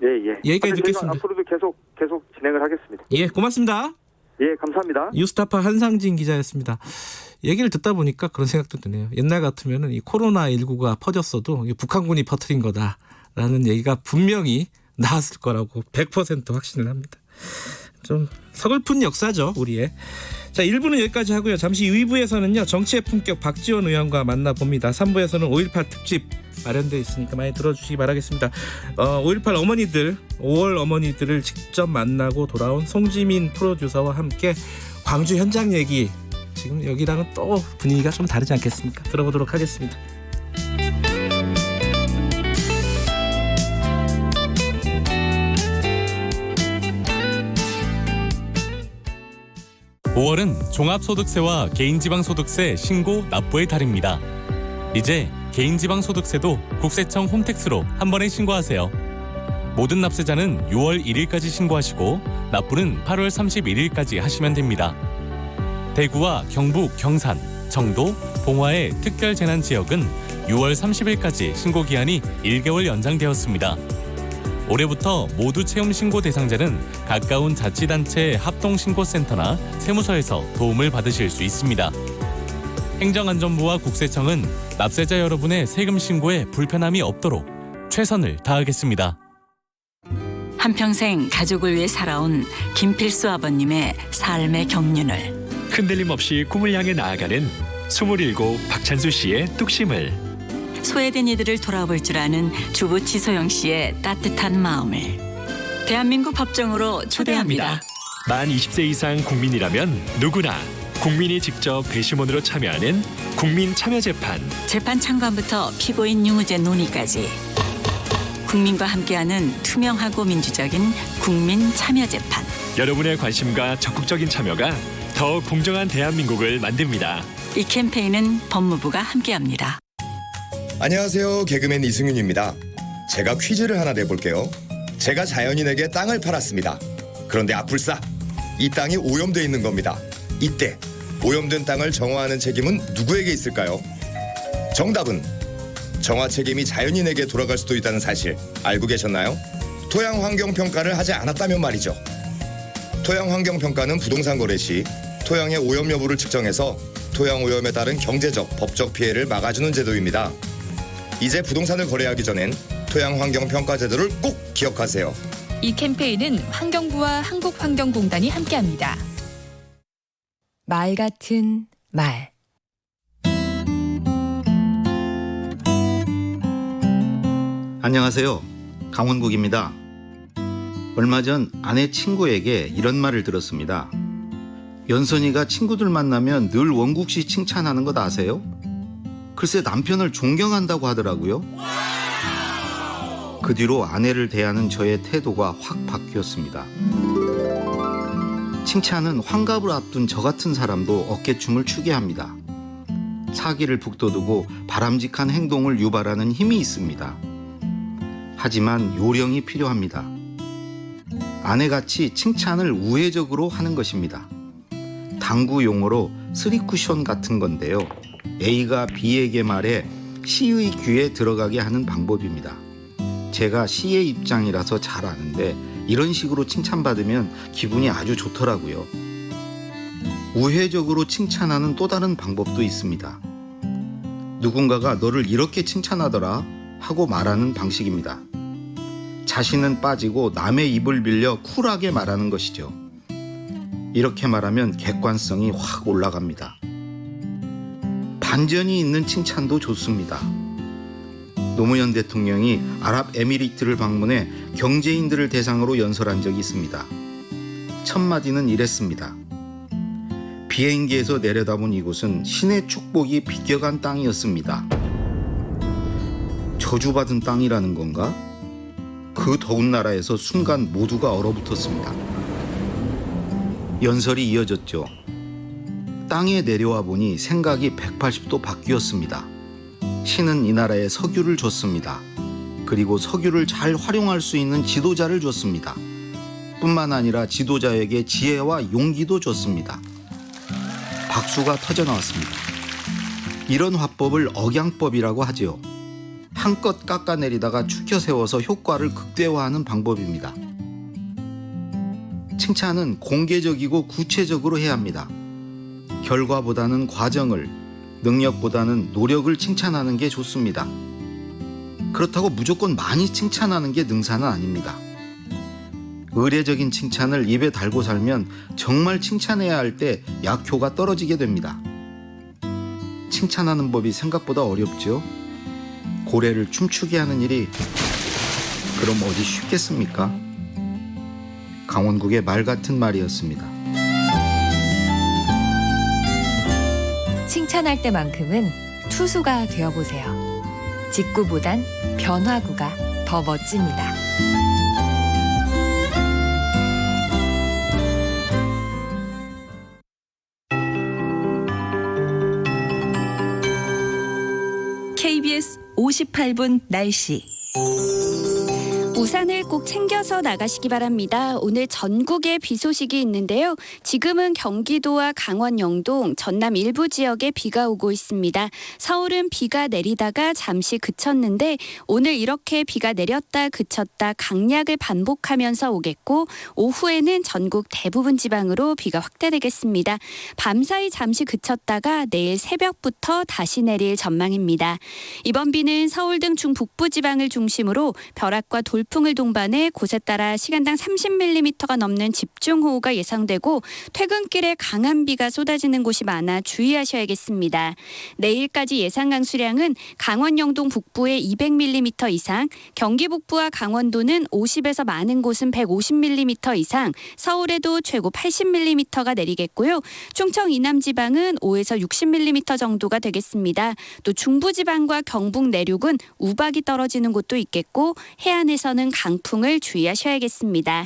여기까지 듣겠습니다. 앞으로도 계속 진행을 하겠습니다. 예, 고맙습니다. 예, 감사합니다. 뉴스타파 한상진 기자였습니다. 얘기를 듣다 보니까 그런 생각도 드네요. 옛날 같으면은 이 코로나19가 퍼졌어도 북한군이 퍼뜨린 거다라는 얘기가 분명히 나왔을 거라고 100% 확신을 합니다. 좀 서글픈 역사죠, 우리의. 자, 1부는 여기까지 하고요. 잠시 2부에서는요. 정치의 품격 박지원 의원과 만나봅니다. 3부에서는 5.18 특집 마련되어 있으니까 많이 들어주시기 바라겠습니다. 5.18 어머니들, 5월 어머니들을 직접 만나고 돌아온 송지민 프로듀서와 함께 광주 현장 얘기, 지금 여기랑은 또 분위기가 좀 다르지 않겠습니까? 들어보도록 하겠습니다. 5월은 종합소득세와 개인지방소득세 신고 납부의 달입니다. 이제 개인지방소득세도 국세청 홈택스로 한 번에 신고하세요. 모든 납세자는 6월 1일까지 신고하시고 납부는 8월 31일까지 하시면 됩니다. 대구와 경북, 경산, 정도, 봉화의 특별재난지역은 6월 30일까지 신고기한이 1개월 연장되었습니다. 올해부터 모두 체험 신고 대상자는 가까운 자치단체 합동신고센터나 세무서에서 도움을 받으실 수 있습니다. 행정안전부와 국세청은 납세자 여러분의 세금 신고에 불편함이 없도록 최선을 다하겠습니다. 한평생 가족을 위해 살아온 김필수 아버님의 삶의 경륜을 흔들림 없이 꿈을 향해 나아가는 27 박찬수 씨의 뚝심을, 소외된 이들을 돌아볼 줄 아는 주부 지소영 씨의 따뜻한 마음을 대한민국 법정으로 초대합니다. 만 20세 이상 국민이라면 누구나 국민이 직접 배심원으로 참여하는 국민참여재판. 재판 참관부터 피고인 유무죄 논의까지 국민과 함께하는 투명하고 민주적인 국민참여재판. 여러분의 관심과 적극적인 참여가 더 공정한 대한민국을 만듭니다. 이 캠페인은 법무부가 함께합니다. 안녕하세요. 개그맨 이승윤입니다. 제가 퀴즈를 하나 내볼게요. 제가 자연인에게 땅을 팔았습니다. 그런데 아플싸, 이 땅이 오염돼 있는 겁니다. 이때 오염된 땅을 정화하는 책임은 누구에게 있을까요? 정답은 정화 책임이 자연인에게 돌아갈 수도 있다는 사실 알고 계셨나요? 토양환경평가를 하지 않았다면 말이죠. 토양환경평가는 부동산 거래 시 토양의 오염 여부를 측정해서 토양 오염에 따른 경제적, 법적 피해를 막아주는 제도입니다. 이제 부동산을 거래하기 전엔 토양환경평가 제도를 꼭 기억하세요. 이 캠페인은 환경부와 한국환경공단이 함께합니다. 말 같은 말. 안녕하세요. 강원국입니다. 얼마 전 아내 친구에게 이런 말을 들었습니다. 연선이가 친구들 만나면 늘 원국 씨 칭찬하는 것 아세요? 글쎄 남편을 존경한다고 하더라고요. 그 뒤로 아내를 대하는 저의 태도가 확 바뀌었습니다. 칭찬은 환갑을 앞둔 저 같은 사람도 어깨춤을 추게 합니다. 사기를 북돋우고 바람직한 행동을 유발하는 힘이 있습니다. 하지만 요령이 필요합니다. 아내같이 칭찬을 우회적으로 하는 것입니다. 당구 용어로 쓰리쿠션 같은 건데요. A가 B에게 말해 C의 귀에 들어가게 하는 방법입니다. 제가 C의 입장이라서 잘 아는데 이런 식으로 칭찬받으면 기분이 아주 좋더라고요. 우회적으로 칭찬하는 또 다른 방법도 있습니다. 누군가가 너를 이렇게 칭찬하더라 하고 말하는 방식입니다. 자신은 빠지고 남의 입을 빌려 쿨하게 말하는 것이죠. 이렇게 말하면 객관성이 확 올라갑니다. 반전이 있는 칭찬도 좋습니다. 노무현 대통령이 아랍에미리트를 방문해 경제인들을 대상으로 연설한 적이 있습니다. 첫 마디는 이랬습니다. 비행기에서 내려다본 이곳은 신의 축복이 비껴간 땅이었습니다. 저주받은 땅이라는 건가? 그 더운 나라에서 순간 모두가 얼어붙었습니다. 연설이 이어졌죠. 땅에 내려와 보니 생각이 180도 바뀌었습니다. 신은 이 나라에 석유를 줬습니다. 그리고 석유를 잘 활용할 수 있는 지도자를 줬습니다. 뿐만 아니라 지도자에게 지혜와 용기도 줬습니다. 박수가 터져나왔습니다. 이런 화법을 억양법이라고 하지요. 한껏 깎아내리다가 축혀 세워서 효과를 극대화하는 방법입니다. 칭찬은 공개적이고 구체적으로 해야 합니다. 결과보다는 과정을, 능력보다는 노력을 칭찬하는 게 좋습니다. 그렇다고 무조건 많이 칭찬하는 게 능사는 아닙니다. 의례적인 칭찬을 입에 달고 살면 정말 칭찬해야 할 때 약효가 떨어지게 됩니다. 칭찬하는 법이 생각보다 어렵죠. 고래를 춤추게 하는 일이 그럼 어디 쉽겠습니까? 강원국의 말 같은 말이었습니다. 칭찬할 때만큼은 투수가 되어보세요. 직구보단 변화구가 더 멋집니다. KBS 58분 날씨. 우산을 꼭 챙겨서 나가시기 바랍니다. 오늘 전국에 비 소식이 있는데요. 지금은 경기도와 강원 영동, 전남 일부 지역에 비가 오고 있습니다. 서울은 비가 내리다가 잠시 그쳤는데 오늘 이렇게 비가 내렸다 그쳤다 강약을 반복하면서 오겠고 오후에는 전국 대부분 지방으로 비가 확대되겠습니다. 밤사이 잠시 그쳤다가 내일 새벽부터 다시 내릴 전망입니다. 이번 비는 서울 등 중북부 지방을 중심으로 벼락과 돌풍을 동반해 곳에 따라 시간당 30mm가 넘는 집중호우가 예상되고 퇴근길에 강한 비가 쏟아지는 곳이 많아 주의하셔야겠습니다. 내일까지 예상 강수량은 강원 영동 북부에 200mm 이상, 경기 북부와 강원도는 50에서 많은 곳은 150mm 이상, 서울에도 최고 80mm가 내리겠고요. 충청 이남 지방은 5에서 60mm 정도가 되겠습니다. 또 중부 지방과 경북 내륙은 우박이 떨어지는 곳도 있겠고 해안에서는 강풍을 주의하셔야겠습니다.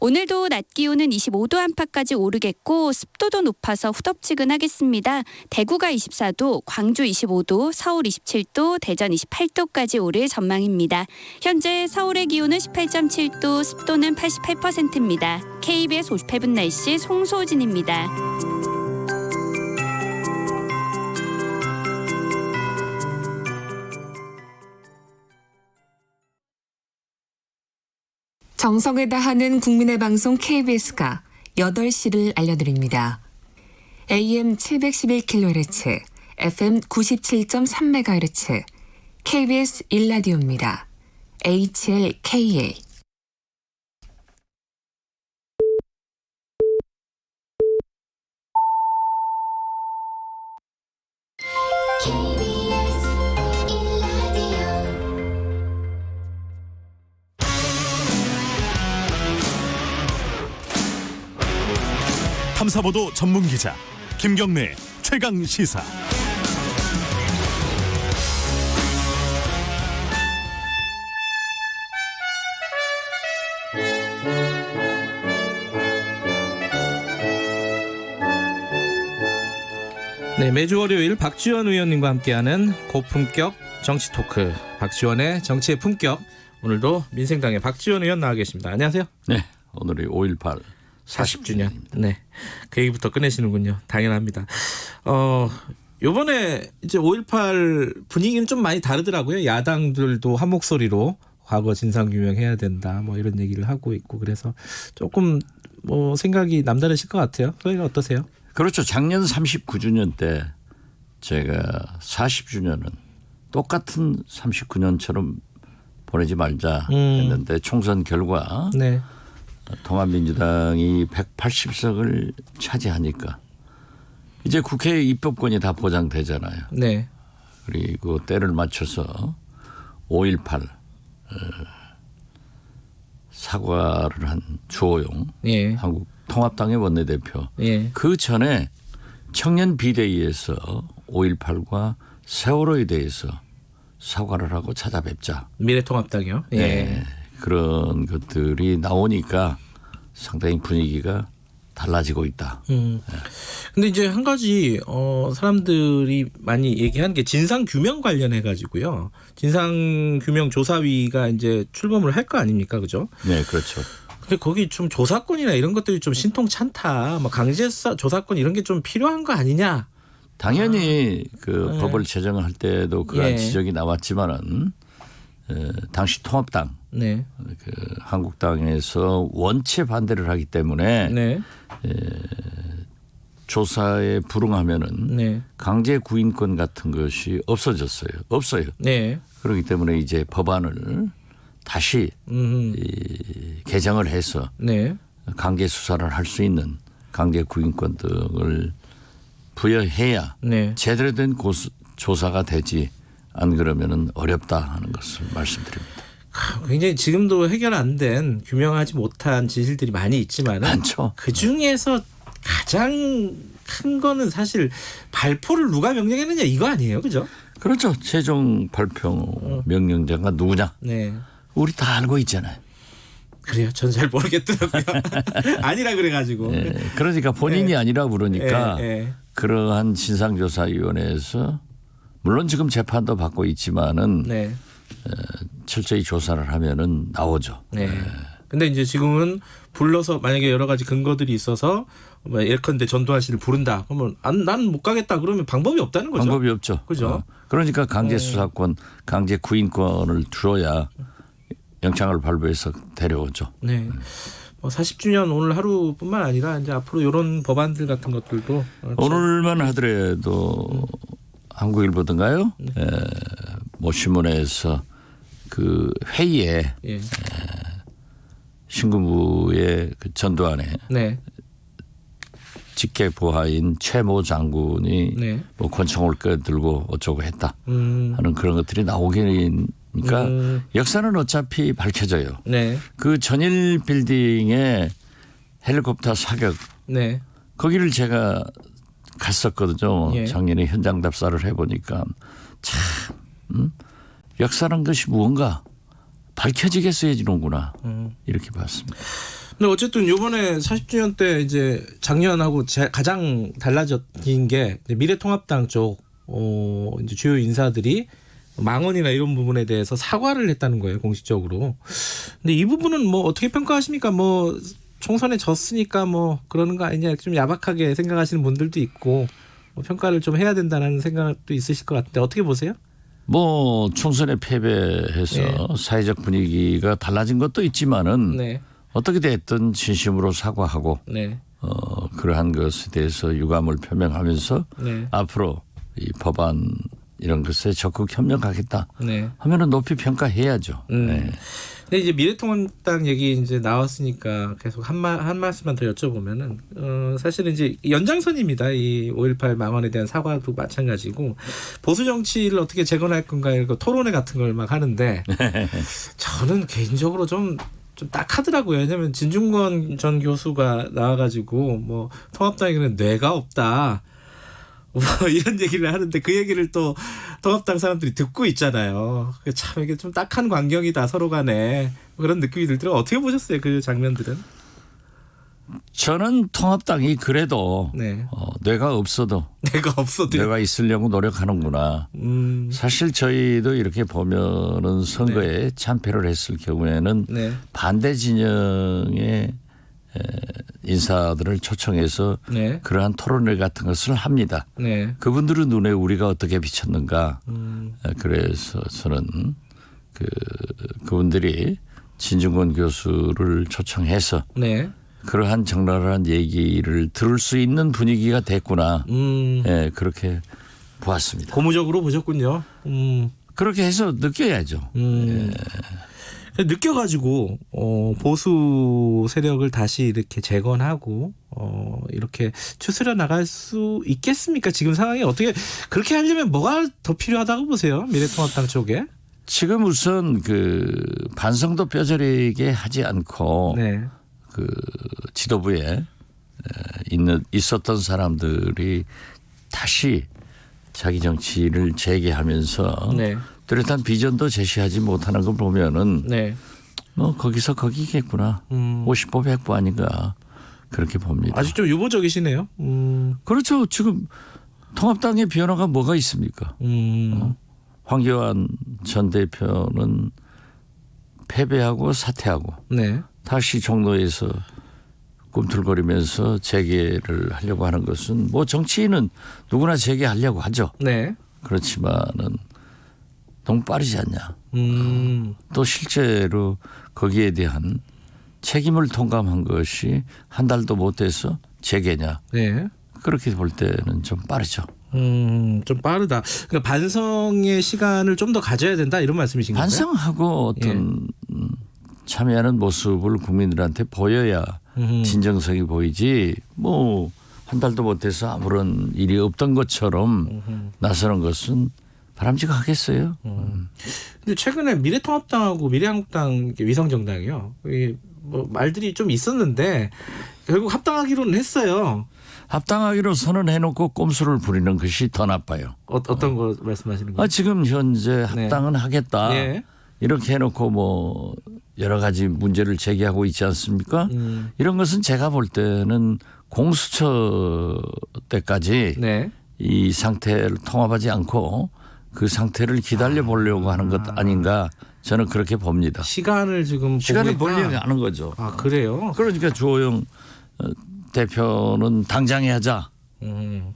오늘도 낮 기온은 25도 안팎까지 오르겠고 습도도 높아서 후덥지근하겠습니다. 대구가 24도, 광주 25도, 서울 27도, 대전 28도까지 오를 전망입니다. 현재 서울의 기온은 18.7도, 습도는 88%입니다. KBS 58분 날씨 송소진입니다. 정성을 다하는 국민의 방송 KBS가 8시를 알려드립니다. AM 711kHz, FM 97.3MHz, KBS 1라디오입니다. HLKA. 탐사보도 전문 기자 김경래 최강 시사. 네, 매주 월요일 박지원 의원님과 함께하는 고품격 정치 토크, 박지원의 정치의 품격. 오늘도 민생당의 박지원 의원 나와 계십니다. 안녕하세요. 네, 오늘이 5.18 40주년. 네, 그 얘기부터 끝내시는군요. 당연합니다. 요번에 이제 5.18 분위기는 좀 많이 다르더라고요. 야당들도 한 목소리로 과거 진상규명해야 된다, 뭐 이런 얘기를 하고 있고, 그래서 조금 뭐 생각이 남다르실 것 같아요. 소희가 어떠세요? 그렇죠. 작년 39주년 때 제가 40주년은 똑같은 39년처럼 보내지 말자 했는데 총선 결과 네. 통합민주당이 180석을 차지하니까 이제 국회 입법권이 다 보장되잖아요. 네. 그리고 때를 맞춰서 5.18 사과를 한 주호영 예. 한국 통합당의 원내대표. 예. 그 전에 청년 비대위에서 5.18과 세월호에 대해서 사과를 하고 찾아뵙자. 미래통합당이요? 예. 네, 그런 것들이 나오니까 상당히 분위기가 달라지고 있다. 근데 이제 한 가지 사람들이 많이 얘기하는 게 진상 규명 관련해 가지고요. 진상 규명 조사위가 이제 출범을 할 거 아닙니까, 그죠? 네, 그렇죠. 근데 거기 좀 조사권이나 이런 것들이 좀 신통찮다. 뭐 강제 조사권 이런 게 좀 필요한 거 아니냐? 당연히 그 법을 제정할 때도 그런 예. 지적이 나왔지만은 당시 통합당, 네. 그 한국당에서 원체 반대를 하기 때문에 네. 조사에 불응하면은 네. 강제 구인권 같은 것이 없어졌어요. 없어요. 네. 그렇기 때문에 이제 법안을 다시 개정을 해서 네. 강제 수사를 할 수 있는 강제 구인권 등을 부여해야 네. 제대로 된 조사가 되지, 안 그러면은 어렵다 하는 것을 말씀드립니다. 굉장히 지금도 해결 안 된 규명하지 못한 진실들이 많이 있지만 많죠. 그 중에서 가장 큰 거는 사실 발포를 누가 명령했느냐 이거 아니에요, 그죠? 그렇죠. 최종 발표 명령자가 누구냐? 네. 우리 다 알고 있잖아요. 그래요? 전 잘 모르겠더라고요. 아니라 그래가지고. 네. 그러니까 본인이 네. 아니라 그러니까 네. 그러한 진상조사위원회에서 물론 지금 재판도 받고 있지만은 네. 철저히 조사를 하면은 나오죠. 네. 근데 이제 지금은 불러서 만약에 여러 가지 근거들이 있어서 뭐 예컨대 전두환 씨를 부른다. 그러면 난 못 가겠다. 그러면 방법이 없다는 거죠. 방법이 없죠. 그죠? 그러니까 강제 수사권, 강제 구인권을 줘야 영장을 발부해서 데려오죠. 네. 40주년 오늘 하루뿐만 아니라 이제 앞으로 이런 법안들 같은 것들도 오늘만 하더라도 한국일보든가요? 뭐 신문에서 그 회의에 예. 신군부의 그 전두환의 네. 직계 부하인 최모 장군이 네. 뭐 권총을 껴들고 어쩌고 했다 하는 그런 것들이 나오니까 역사는 어차피 밝혀져요. 네. 그 전일 빌딩에 헬리콥터 사격 네. 거기를 제가 갔었거든요. 예. 작년에 현장 답사를 해보니까 참 역사란 것이 무언가 밝혀지겠어야지는구나 이렇게 봤습니다. 근데 어쨌든 이번에 40주년 때 이제 작년하고 가장 달라진 게 미래통합당 쪽 이제 주요 인사들이 망언이나 이런 부분에 대해서 사과를 했다는 거예요, 공식적으로. 근데 이 부분은 뭐 어떻게 평가하십니까? 뭐 총선에 졌으니까 뭐 그러는 거 아니냐, 좀 야박하게 생각하시는 분들도 있고 뭐 평가를 좀 해야 된다는 생각도 있으실 것 같은데 어떻게 보세요? 뭐 총선에 패배해서 네. 사회적 분위기가 달라진 것도 있지만은 네. 어떻게 됐든 진심으로 사과하고 네. 그러한 것에 대해서 유감을 표명하면서 네. 앞으로 이 법안 이런 것에 적극 협력하겠다 네. 하면은 높이 평가해야죠. 네. 근데 이제 미래통합당 얘기 이제 나왔으니까 계속 한 말씀만 더 여쭤보면은 사실은 이제 연장선입니다. 이 5.18 망언에 대한 사과도 마찬가지고 보수 정치를 어떻게 재건할 건가 이런 토론회 같은 걸 막 하는데 저는 개인적으로 좀 좀 딱하더라고요. 왜냐하면 진중권 전 교수가 나와가지고 뭐 통합당에는 뇌가 없다. 뭐 이런 얘기를 하는데 그 얘기를 또 통합당 사람들이 듣고 있잖아요. 참 이게 좀 딱한 광경이다 서로 간에 그런 느낌이 들더라고요. 어떻게 보셨어요 그 장면들은? 저는 통합당이 그래도 네. 뇌가 없어도 뇌가 있으려고 노력하는구나. 사실 저희도 이렇게 보면은 선거에 네. 참패를 했을 경우에는 네. 반대 진영의 인사들을 초청해서 네. 그러한 토론회 같은 것을 합니다. 네. 그분들의 눈에 우리가 어떻게 비쳤는가. 그래서 저는 그분들이 진중권 교수를 초청해서 네. 그러한 적나라한 얘기를 들을 수 있는 분위기가 됐구나. 예, 그렇게 보았습니다. 고무적으로 보셨군요. 그렇게 해서 느껴야죠. 예. 느껴가지고 보수 세력을 다시 이렇게 재건하고 이렇게 추스려 나갈 수 있겠습니까? 지금 상황이 어떻게 그렇게 하려면 뭐가 더 필요하다고 보세요? 미래통합당 쪽에? 지금 우선 반성도 뼈저리게 하지 않고 네. 지도부에 있었던 사람들이 다시 자기 정치를 재개하면서 네. 뚜렷한 비전도 제시하지 못하는 걸 보면은 네. 뭐 거기서 거기겠구나. 50보 100보 아닌가 그렇게 봅니다. 아직 좀 유보적이시네요. 그렇죠. 지금 통합당의 변화가 뭐가 있습니까? 황교안 전 대표는 패배하고 사퇴하고 네. 다시 종로에서 꿈틀거리면서 재개를 하려고 하는 것은 뭐 정치인은 누구나 재개하려고 하죠. 네. 그렇지만은 너무 빠르지 않냐. 또 실제로 거기에 대한 책임을 통감한 것이 한 달도 못 돼서 재개냐. 네. 그렇게 볼 때는 좀 빠르죠. 좀 빠르다. 그러니까 반성의 시간을 좀 더 가져야 된다 이런 말씀이신 건가요? 반성하고 어떤 참여하는 모습을 국민들한테 보여야 진정성이 보이지 뭐 한 달도 못해서 아무런 일이 없던 것처럼 나서는 것은 바람직하겠어요. 근데 최근에 미래통합당하고 미래한국당 위성정당이요. 뭐 말들이 좀 있었는데 결국 합당하기로는 했어요. 합당하기로 선언해놓고 꼼수를 부리는 것이 더 나빠요. 어떤 거 말씀하시는 거예요? 지금 현재 합당은 하겠다. 네. 이렇게 해놓고 뭐 여러 가지 문제를 제기하고 있지 않습니까? 이런 것은 제가 볼 때는 공수처 때까지 네. 이 상태를 통합하지 않고 그 상태를 기다려 보려고 하는 것 아닌가 저는 그렇게 봅니다. 시간을 보려고 하는 거죠. 아 그래요? 그러니까 주호영 대표는 당장에 하자.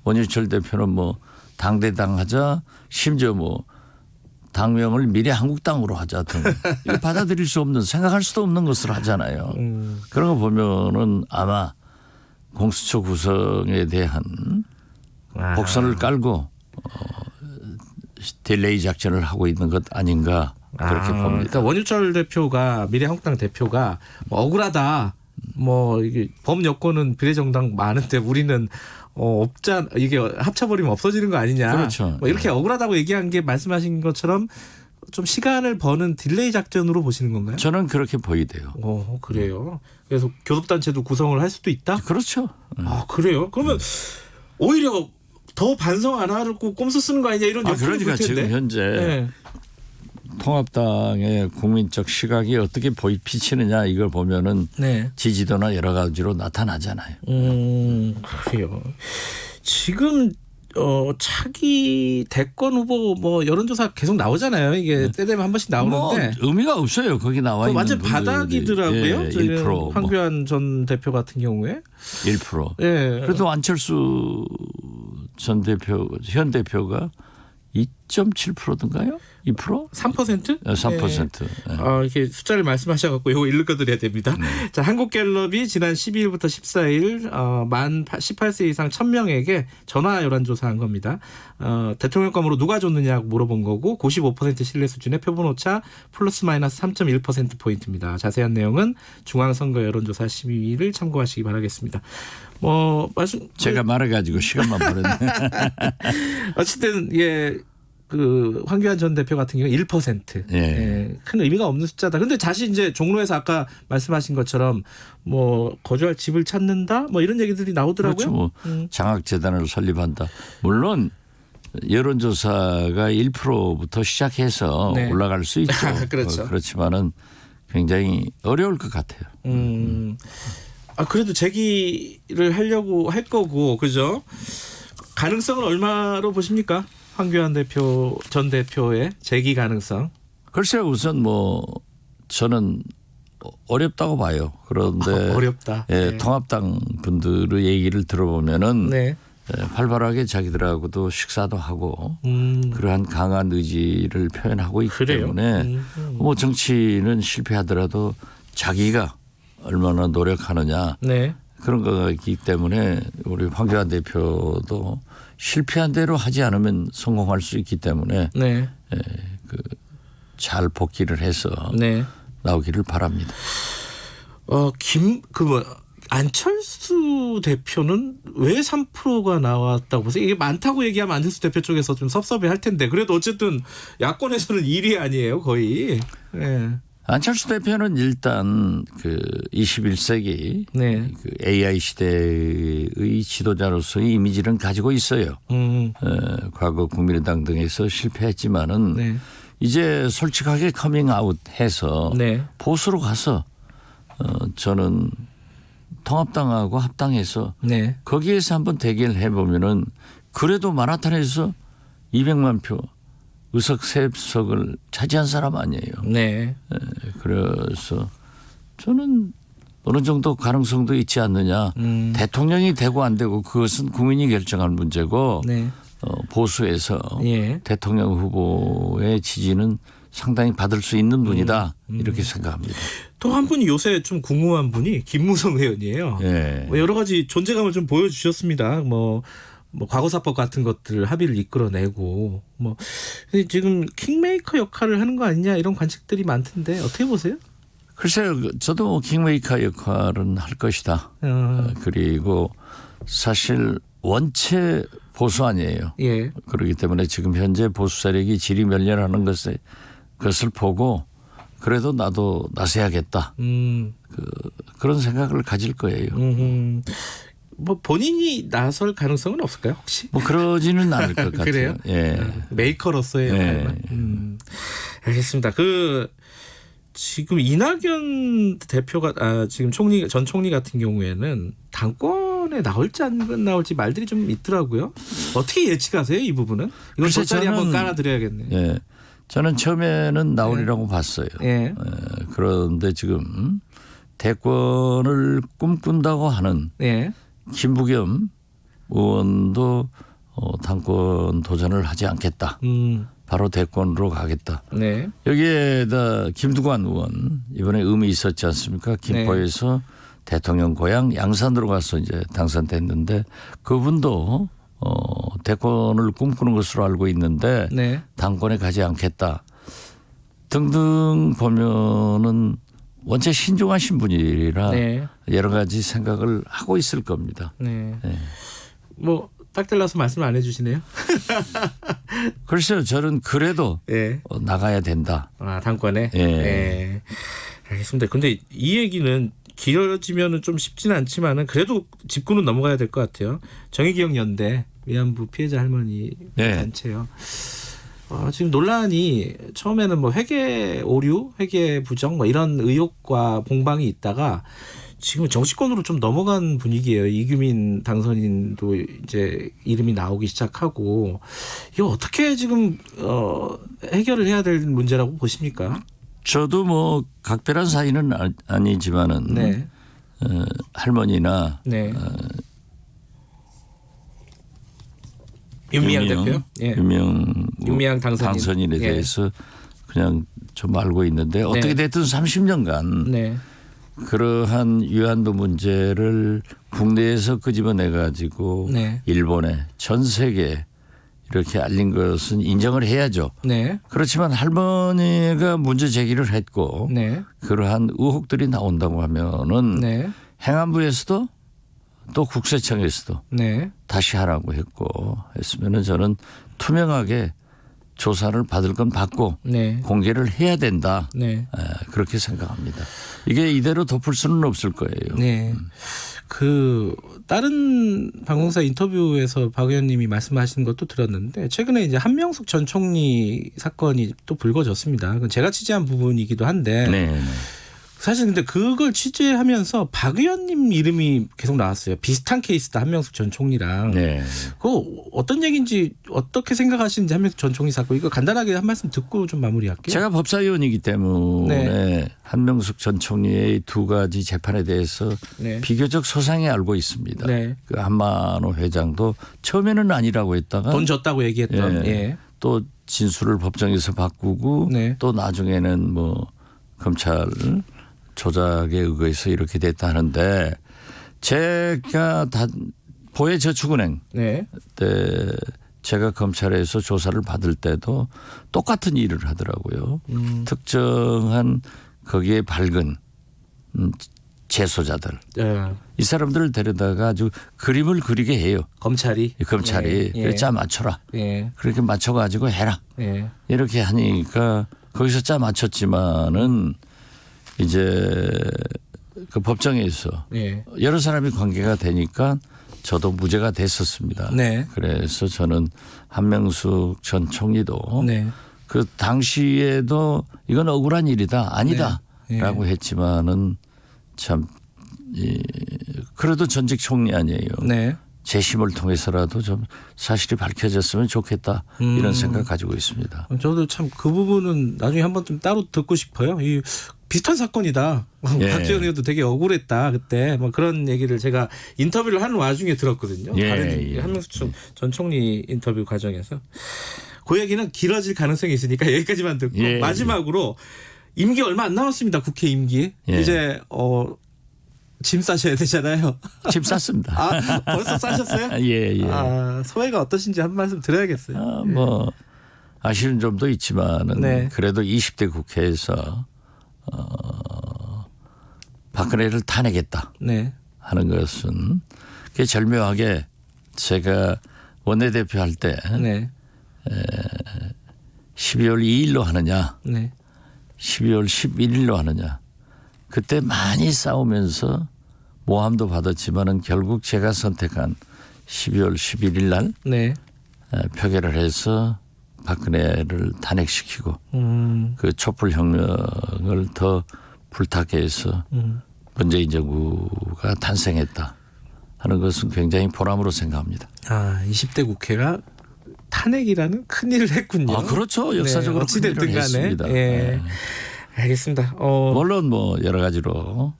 원유철 대표는 뭐 당대당 하자. 심지어 뭐 당명을 미래한국당으로 하자 등 이거 받아들일 수 없는 생각할 수도 없는 것을 하잖아요. 그런 거 보면은 아마 공수처 구성에 대한 복선을 깔고 딜레이 작전을 하고 있는 것 아닌가 그렇게 봅니다. 그러니까 원유철 대표가 미래한국당 대표가 뭐 억울하다. 뭐 이게 범 여권은 비례정당 많은데 우리는 없자 이게 합쳐버리면 없어지는 거 아니냐. 그렇죠. 뭐 이렇게 억울하다고 얘기한 게 말씀하신 것처럼 좀 시간을 버는 딜레이 작전으로 보시는 건가요? 저는 그렇게 보이대요. 그래요. 그래서 교섭단체도 구성을 할 수도 있다? 그렇죠. 아 그래요? 그러면 오히려 더 반성 안 하고 꼼수 쓰는 거 아니냐 이런 역할을 그러니까 볼 텐데. 지금 현재 통합당의 국민적 시각이 어떻게 비치느냐 이걸 보면은 지지도나 여러 가지로 나타나잖아요. 그래요. 지금 차기 대권 후보 뭐 여론조사 계속 나오잖아요. 이게 때 되면 한 번씩 나오는데 뭐 의미가 없어요. 거기 나와 있는 완전 분들이. 바닥이더라고요. 1% 황교안 전 대표 같은 경우에 1%. 예. 그래도 안철수 전 대표 현 대표가 2.7%든가요? 2%? 3%? 3%. 네. 이렇게 숫자를 말씀하셔갖고 이거 읽어드려야 됩니다. 자, 한국갤럽이 지난 12일부터 14일 만 18세 이상 1,000명에게 전화 여론조사한 겁니다. 대통령감으로 누가 줬느냐고 물어본 거고 95% 신뢰 수준의 표본오차 플러스 마이너스 3.1%포인트입니다. 자세한 내용은 중앙선거 여론조사 12위를 참고하시기 바라겠습니다. 제가 말해가지고 시간만 버렸네. 어쨌든 그 황교안 전 대표 같은 경우 1%. 예. 예, 큰 의미가 없는 숫자다. 근데 다시 이제 종로에서 아까 말씀하신 것처럼 뭐 거주할 집을 찾는다 뭐 이런 얘기들이 나오더라고요. 그렇죠. 뭐 장학재단을 설립한다. 물론 여론조사가 1%부터 시작해서 네. 올라갈 수 있죠. 그렇죠. 그렇지만은 굉장히 어려울 것 같아요. 아, 그래도 재기를 하려고 할 거고, 그죠? 가능성은 얼마로 보십니까? 황교안 대표, 전 대표의 재기 가능성? 글쎄요, 우선 뭐 저는 어렵다고 봐요. 그런데 어렵다. 예, 네. 통합당 분들의 얘기를 들어보면은 네. 활발하게 자기들하고도 식사도 하고 그러한 강한 의지를 표현하고 있기 그래요? 때문에 뭐 정치는 실패하더라도 자기가 얼마나 노력하느냐 네. 그런 거가 있기 때문에 우리 황교안 대표도 실패한 대로 하지 않으면 성공할 수 있기 때문에 네. 잘 복귀를 해서 네. 나오기를 바랍니다. 안철수 대표는 왜 3%가 나왔다고 보세요? 이게 많다고 얘기하면 안철수 대표 쪽에서 좀 섭섭해할 텐데 그래도 어쨌든 야권에서는 1위 아니에요, 거의. 네. 안철수 대표는 일단 그 21세기 네. 그 AI 시대의 지도자로서의 이미지를 가지고 있어요. 과거 국민의당 등에서 실패했지만은 네. 이제 솔직하게 커밍아웃해서 네. 보수로 가서 저는 통합당하고 합당해서 네. 거기에서 한번 대결해 보면은 그래도 마라톤에서 200만 표 의석 3석을 차지한 사람 아니에요. 네. 그래서 저는 어느 정도 가능성도 있지 않느냐. 대통령이 되고 안 되고 그것은 국민이 결정할 문제고 네. 보수에서 예. 대통령 후보의 지지는 상당히 받을 수 있는 분이다. 이렇게 생각합니다. 또 한 분이 요새 좀 궁금한 분이 김무성 의원이에요. 예. 뭐 여러 가지 존재감을 좀 보여주셨습니다. 뭐 과거사법 같은 것들 합의를 이끌어내고 뭐 지금 킹메이커 역할을 하는 거 아니냐 이런 관측들이 많던데 어떻게 보세요? 글쎄요. 저도 킹메이커 역할은 할 것이다. 그리고 사실 원체 보수 아니에요. 예. 그렇기 때문에 지금 현재 보수 세력이 지리멸렬하는 것을 보고 그래도 나도 나서야겠다. 그런 생각을 가질 거예요. 뭐 본인이 나설 가능성은 없을까요, 혹시? 뭐 그러지는 않을 것 같아요. 그래요? 예. 메이커로서의 역할만. 알겠습니다. 지금 이낙연 대표가 지금 전 총리 같은 경우에는 당권에 나올지 안 나올지 말들이 좀 있더라고요. 어떻게 예측하세요, 이 부분은? 이건 돗자리 한번 깔아드려야겠네요. 예. 저는 처음에는 나오리라고 봤어요. 예. 그런데 지금 대권을 꿈꾼다고 하는 예. 김부겸 의원도 당권 도전을 하지 않겠다. 바로 대권으로 가겠다. 네. 여기에다 김두관 의원 이번에 의미 있었지 않습니까? 김포에서 네. 대통령 고향 양산으로 가서 이제 당선됐는데 그분도 대권을 꿈꾸는 것으로 알고 있는데 네. 당권에 가지 않겠다. 등등 보면은 원체 신중하신 분이라 네. 여러 가지 생각을 하고 있을 겁니다. 네. 네. 뭐 딱 잘라서 말씀 안 해주시네요. 글쎄요. 저는 그래도 네. 나가야 된다. 당권에? 네. 네. 알겠습니다. 근데 이 얘기는 길어지면은 좀 쉽지는 않지만은 그래도 짚고는 넘어가야 될 것 같아요. 정의기억연대 위안부 피해자 할머니 네. 단체요. 지금 논란이 처음에는 뭐 회계 오류, 회계 부정 뭐 이런 의혹과 공방이 있다가 지금 정치권으로 좀 넘어간 분위기예요. 이규민 당선인도 이제 이름이 나오기 시작하고 이거 어떻게 지금 해결을 해야 될 문제라고 보십니까? 저도 뭐 각별한 사이는 아니지만은 네. 할머니나 네. 윤미향 대표, 윤미향 당선인에 대해서 그냥 좀 알고 있는데 어떻게 됐든 30년간 네. 그러한 위안부 문제를 국내에서 끄집어내 가지고 네. 일본에 전 세계 이렇게 알린 것은 인정을 해야죠. 네. 그렇지만 할머니가 문제 제기를 했고 네. 그러한 의혹들이 나온다고 하면은 네. 행안부에서도 또 국세청에서도 네. 다시 하라고 했고 했으면은 저는 투명하게 조사를 받을 건 받고 네. 공개를 해야 된다. 네. 그렇게 생각합니다. 이게 이대로 덮을 수는 없을 거예요. 네. 그 다른 방송사 인터뷰에서 박 의원님이 말씀하신 것도 들었는데 최근에 이제 한명숙 전 총리 사건이 또 불거졌습니다. 그건 제가 취재한 부분이기도 한데 네. 사실 근데 그걸 취재하면서 박 의원님 이름이 계속 나왔어요. 비슷한 케이스다 한명숙 전 총리랑. 네. 그거 어떤 얘기인지 어떻게 생각하시는지 한명숙 전 총리 사건 이거 간단하게 한 말씀 듣고 좀 마무리할게요. 제가 법사위원이기 때문에 네. 한명숙 전 총리의 두 가지 재판에 대해서 네. 비교적 소상히 알고 있습니다. 네. 그 한만호 회장도 처음에는 아니라고 했다가 돈 줬다고 얘기했던. 예. 또 진술을 법정에서 바꾸고 네. 또 나중에는 뭐 검찰 조작에 의거해서 이렇게 됐다는데 제가 보혜저축은행 네. 때 제가 검찰에서 조사를 받을 때도 똑같은 일을 하더라고요. 특정한 거기에 밝은 재소자들. 네. 이 사람들을 데려다가 아주 그림을 그리게 해요. 검찰이 그래 짜 맞춰라. 예. 그렇게 맞춰가지고 해라. 예. 이렇게 하니까 거기서 짜 맞췄지만은 이제 그 법정에서 예. 여러 사람이 관계가 되니까 저도 무죄가 됐었습니다. 네. 그래서 저는 한명숙 전 총리도 네. 그 당시에도 이건 억울한 일이다 아니다라고 네. 했지만은 참 그래도 전직 총리 아니에요. 네. 재심을 통해서라도 좀 사실이 밝혀졌으면 좋겠다 이런 생각 가지고 있습니다. 저도 참 그 부분은 나중에 한번 좀 따로 듣고 싶어요. 이 비슷한 사건이다. 예. 박지원 의원도 되게 억울했다 그때 뭐 그런 얘기를 제가 인터뷰를 하는 와중에 들었거든요. 예, 다른 예. 한명숙 전 총리 인터뷰 과정에서 그 얘기는 길어질 가능성이 있으니까 여기까지만 듣고 예, 마지막으로 임기 얼마 안 남았습니다. 국회 임기 예. 이제 짐 싸셔야 되잖아요. 짐 쌌습니다. 아, 벌써 싸셨어요? 예. 아, 소회가 어떠신지 한 말씀 드려야겠어요. 뭐 아쉬운 점도 있지만은 네. 그래도 20대 국회에서 박근혜를 탄핵했다 네. 하는 것은 그게 절묘하게 제가 원내대표 할 때 네. 12월 2일로 하느냐 네. 12월 11일로 하느냐 그때 많이 싸우면서 모함도 받았지만은 결국 제가 선택한 12월 11일 날 네. 표결을 해서 박근혜를 탄핵시키고 그 촛불혁명을 더 불타게 해서 문재인 정부가 탄생했다 하는 것은 굉장히 보람으로 생각합니다. 아, 20대 국회가 탄핵이라는 큰 일을 했군요. 아, 그렇죠. 역사적으로 큰 일을 어찌됐든 간에. 했습니다. 예. 네. 알겠습니다. 물론 뭐 여러 가지로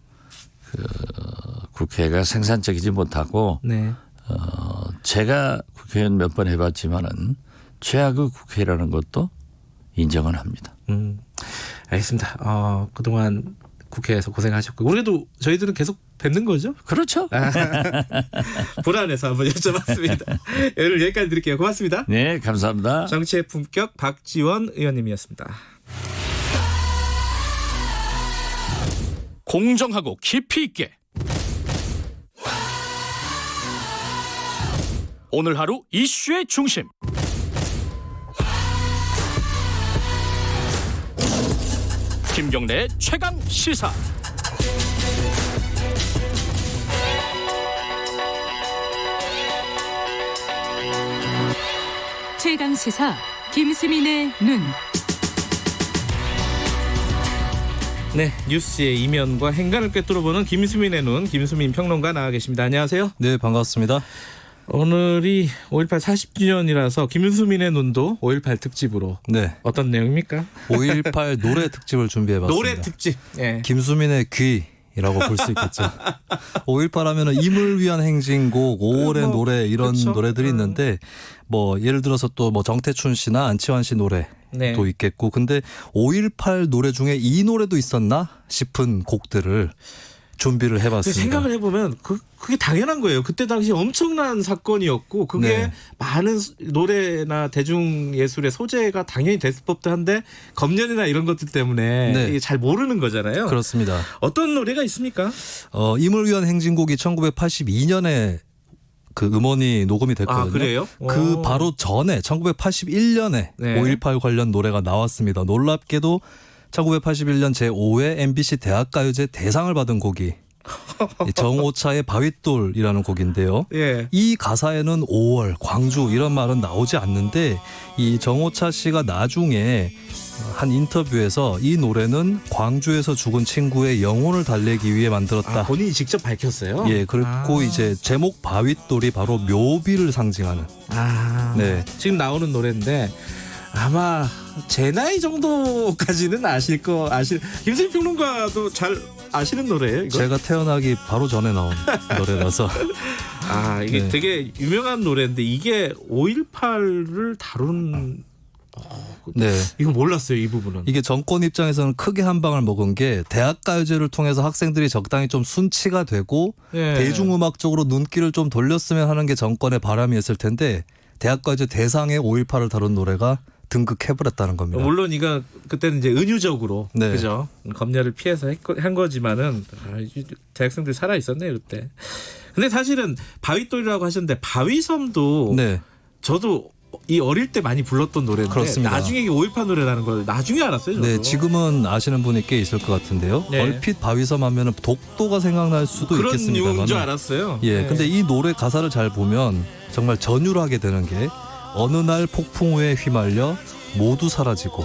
그 국회가 생산적이지 못하고 네. 제가 국회의원 몇 번 해봤지만은 최악의 국회라는 것도 인정은 합니다. 알겠습니다. 그동안 국회에서 고생하셨고 우리도 저희들은 계속 뵙는 거죠? 그렇죠. 불안해서 한번 여쭤봤습니다. 오늘 여기까지 드릴게요. 고맙습니다. 네, 감사합니다. 정치의 품격 박지원 의원님이었습니다. 공정하고 깊이 있게 오늘 하루 이슈의 중심 김경래의 최강 시사. 최강 시사 김수민의 눈. 네, 뉴스의 이면과 행간을 꿰뚫어보는 김수민의 눈, 김수민 평론가 나와 계십니다. 안녕하세요. 네, 반갑습니다. 오늘이 5.18 40주년이라서 김수민의 눈도 5.18 특집으로. 네. 어떤 내용입니까? 5.18 노래 특집을 준비해봤습니다. 노래 특집. 네. 김수민의 귀라고 볼 수 있겠죠. 5.18 하면은 임을 위한 행진곡, 5월의 노래 이런 그렇죠. 노래들이 있는데 뭐 예를 들어서 또 뭐 정태춘 씨나 안치환 씨 노래도 네. 있겠고 근데 5.18 노래 중에 이 노래도 있었나 싶은 곡들을 준비를 해봤습니다. 생각을 해보면 그게 당연한 거예요. 그때 당시 엄청난 사건이었고 그게 네. 많은 노래나 대중예술의 소재가 당연히 됐을 법도 한데 검열이나 이런 것들 때문에 네. 이게 잘 모르는 거잖아요. 그렇습니다. 어떤 노래가 있습니까? 임을 위한 행진곡이 1982년에 그 음원이 녹음이 됐거든요. 아, 그래요? 그 바로 전에 1981년에 네. 5.18 관련 노래가 나왔습니다. 놀랍게도 1981년 제5회 MBC 대학가요제 대상을 받은 곡이 정오차의 바윗돌이라는 곡인데요. 예. 이 가사에는 5월, 광주 이런 말은 나오지 않는데 이 정오차 씨가 나중에 한 인터뷰에서 이 노래는 광주에서 죽은 친구의 영혼을 달래기 위해 만들었다. 본인이 직접 밝혔어요? 예, 그리고 이제 제목 바윗돌이 바로 묘비를 상징하는. 네. 지금 나오는 노래인데 아마 제 나이 정도까지는 김수민 평론가도 잘 아시는 노래예요, 이거? 제가 태어나기 바로 전에 나온 노래라서. 이게 네. 되게 유명한 노래인데 이게 5.18를 다룬 네. 이거 몰랐어요, 이 부분은. 이게 정권 입장에서는 크게 한 방을 먹은 게 대학가요제를 통해서 학생들이 적당히 좀 순치가 되고 예. 대중음악적으로 눈길을 좀 돌렸으면 하는 게 정권의 바람이었을 텐데 대학가요제 대상에 5.18을 다룬 노래가 등극해버렸다는 겁니다. 물론 이거 그때는 이제 은유적으로 네. 그죠? 검열을 피해서 한 거지만은 대학생들이 살아 있었네요 그때. 근데 사실은 바윗돌이라고 하셨는데 바위섬도 네. 저도 이 어릴 때 많이 불렀던 노래인데 그렇습니다. 나중에 이게 5.18 노래라는 걸 나중에 알았어요. 저도. 네, 지금은 아시는 분이 꽤 있을 것 같은데요. 네. 얼핏 바위섬 하면은 독도가 생각날 수도 그런 있겠습니다만. 이유인 줄 알았어요. 예, 네. 근데 이 노래 가사를 잘 보면 정말 전율을 하게 되는 게 어느 날 폭풍 후에 휘말려 모두 사라지고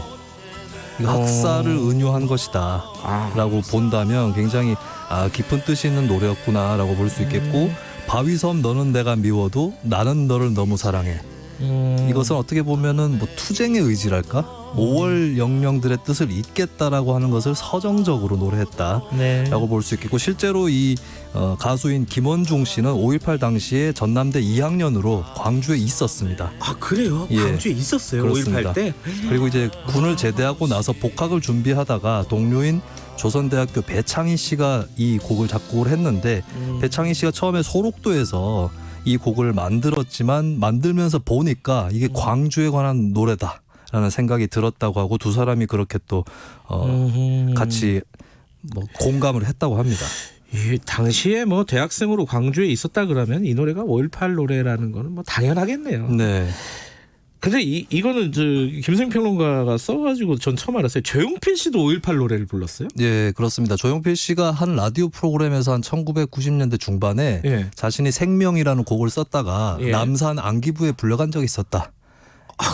이거 학살을 은유한 것이다라고 본다면 굉장히 깊은 뜻이 있는 노래였구나라고 볼 수 있겠고 바위섬 너는 내가 미워도 나는 너를 너무 사랑해. 이것은 어떻게 보면은 뭐 투쟁의 의지랄까? 5월 영령들의 뜻을 잇겠다라고 하는 것을 서정적으로 노래했다라고 네. 볼 수 있겠고 실제로 이 가수인 김원중 씨는 5.18 당시에 전남대 2학년으로 광주에 있었습니다. 아 그래요? 예. 광주에 있었어요. 그렇습니다. 5.18 때? 그리고 이제 군을 제대하고 나서 복학을 준비하다가 동료인 조선대학교 배창희 씨가 이 곡을 작곡을 했는데 배창희 씨가 처음에 소록도에서 이 곡을 만들었지만 만들면서 보니까 이게 광주에 관한 노래다라는 생각이 들었다고 하고 두 사람이 그렇게 또 같이 뭐 공감을 했다고 합니다. 당시에 뭐 대학생으로 광주에 있었다 그러면 이 노래가 5.18 노래라는 거는 뭐 당연하겠네요. 네. 근데 이거는 김수민 평론가가 써가지고 전 처음 알았어요. 조용필 씨도 5.18 노래를 불렀어요? 예, 그렇습니다. 조용필 씨가 한 라디오 프로그램에서 한 1990년대 중반에 예. 자신이 생명이라는 곡을 썼다가 예. 남산 안기부에 불려간 적이 있었다.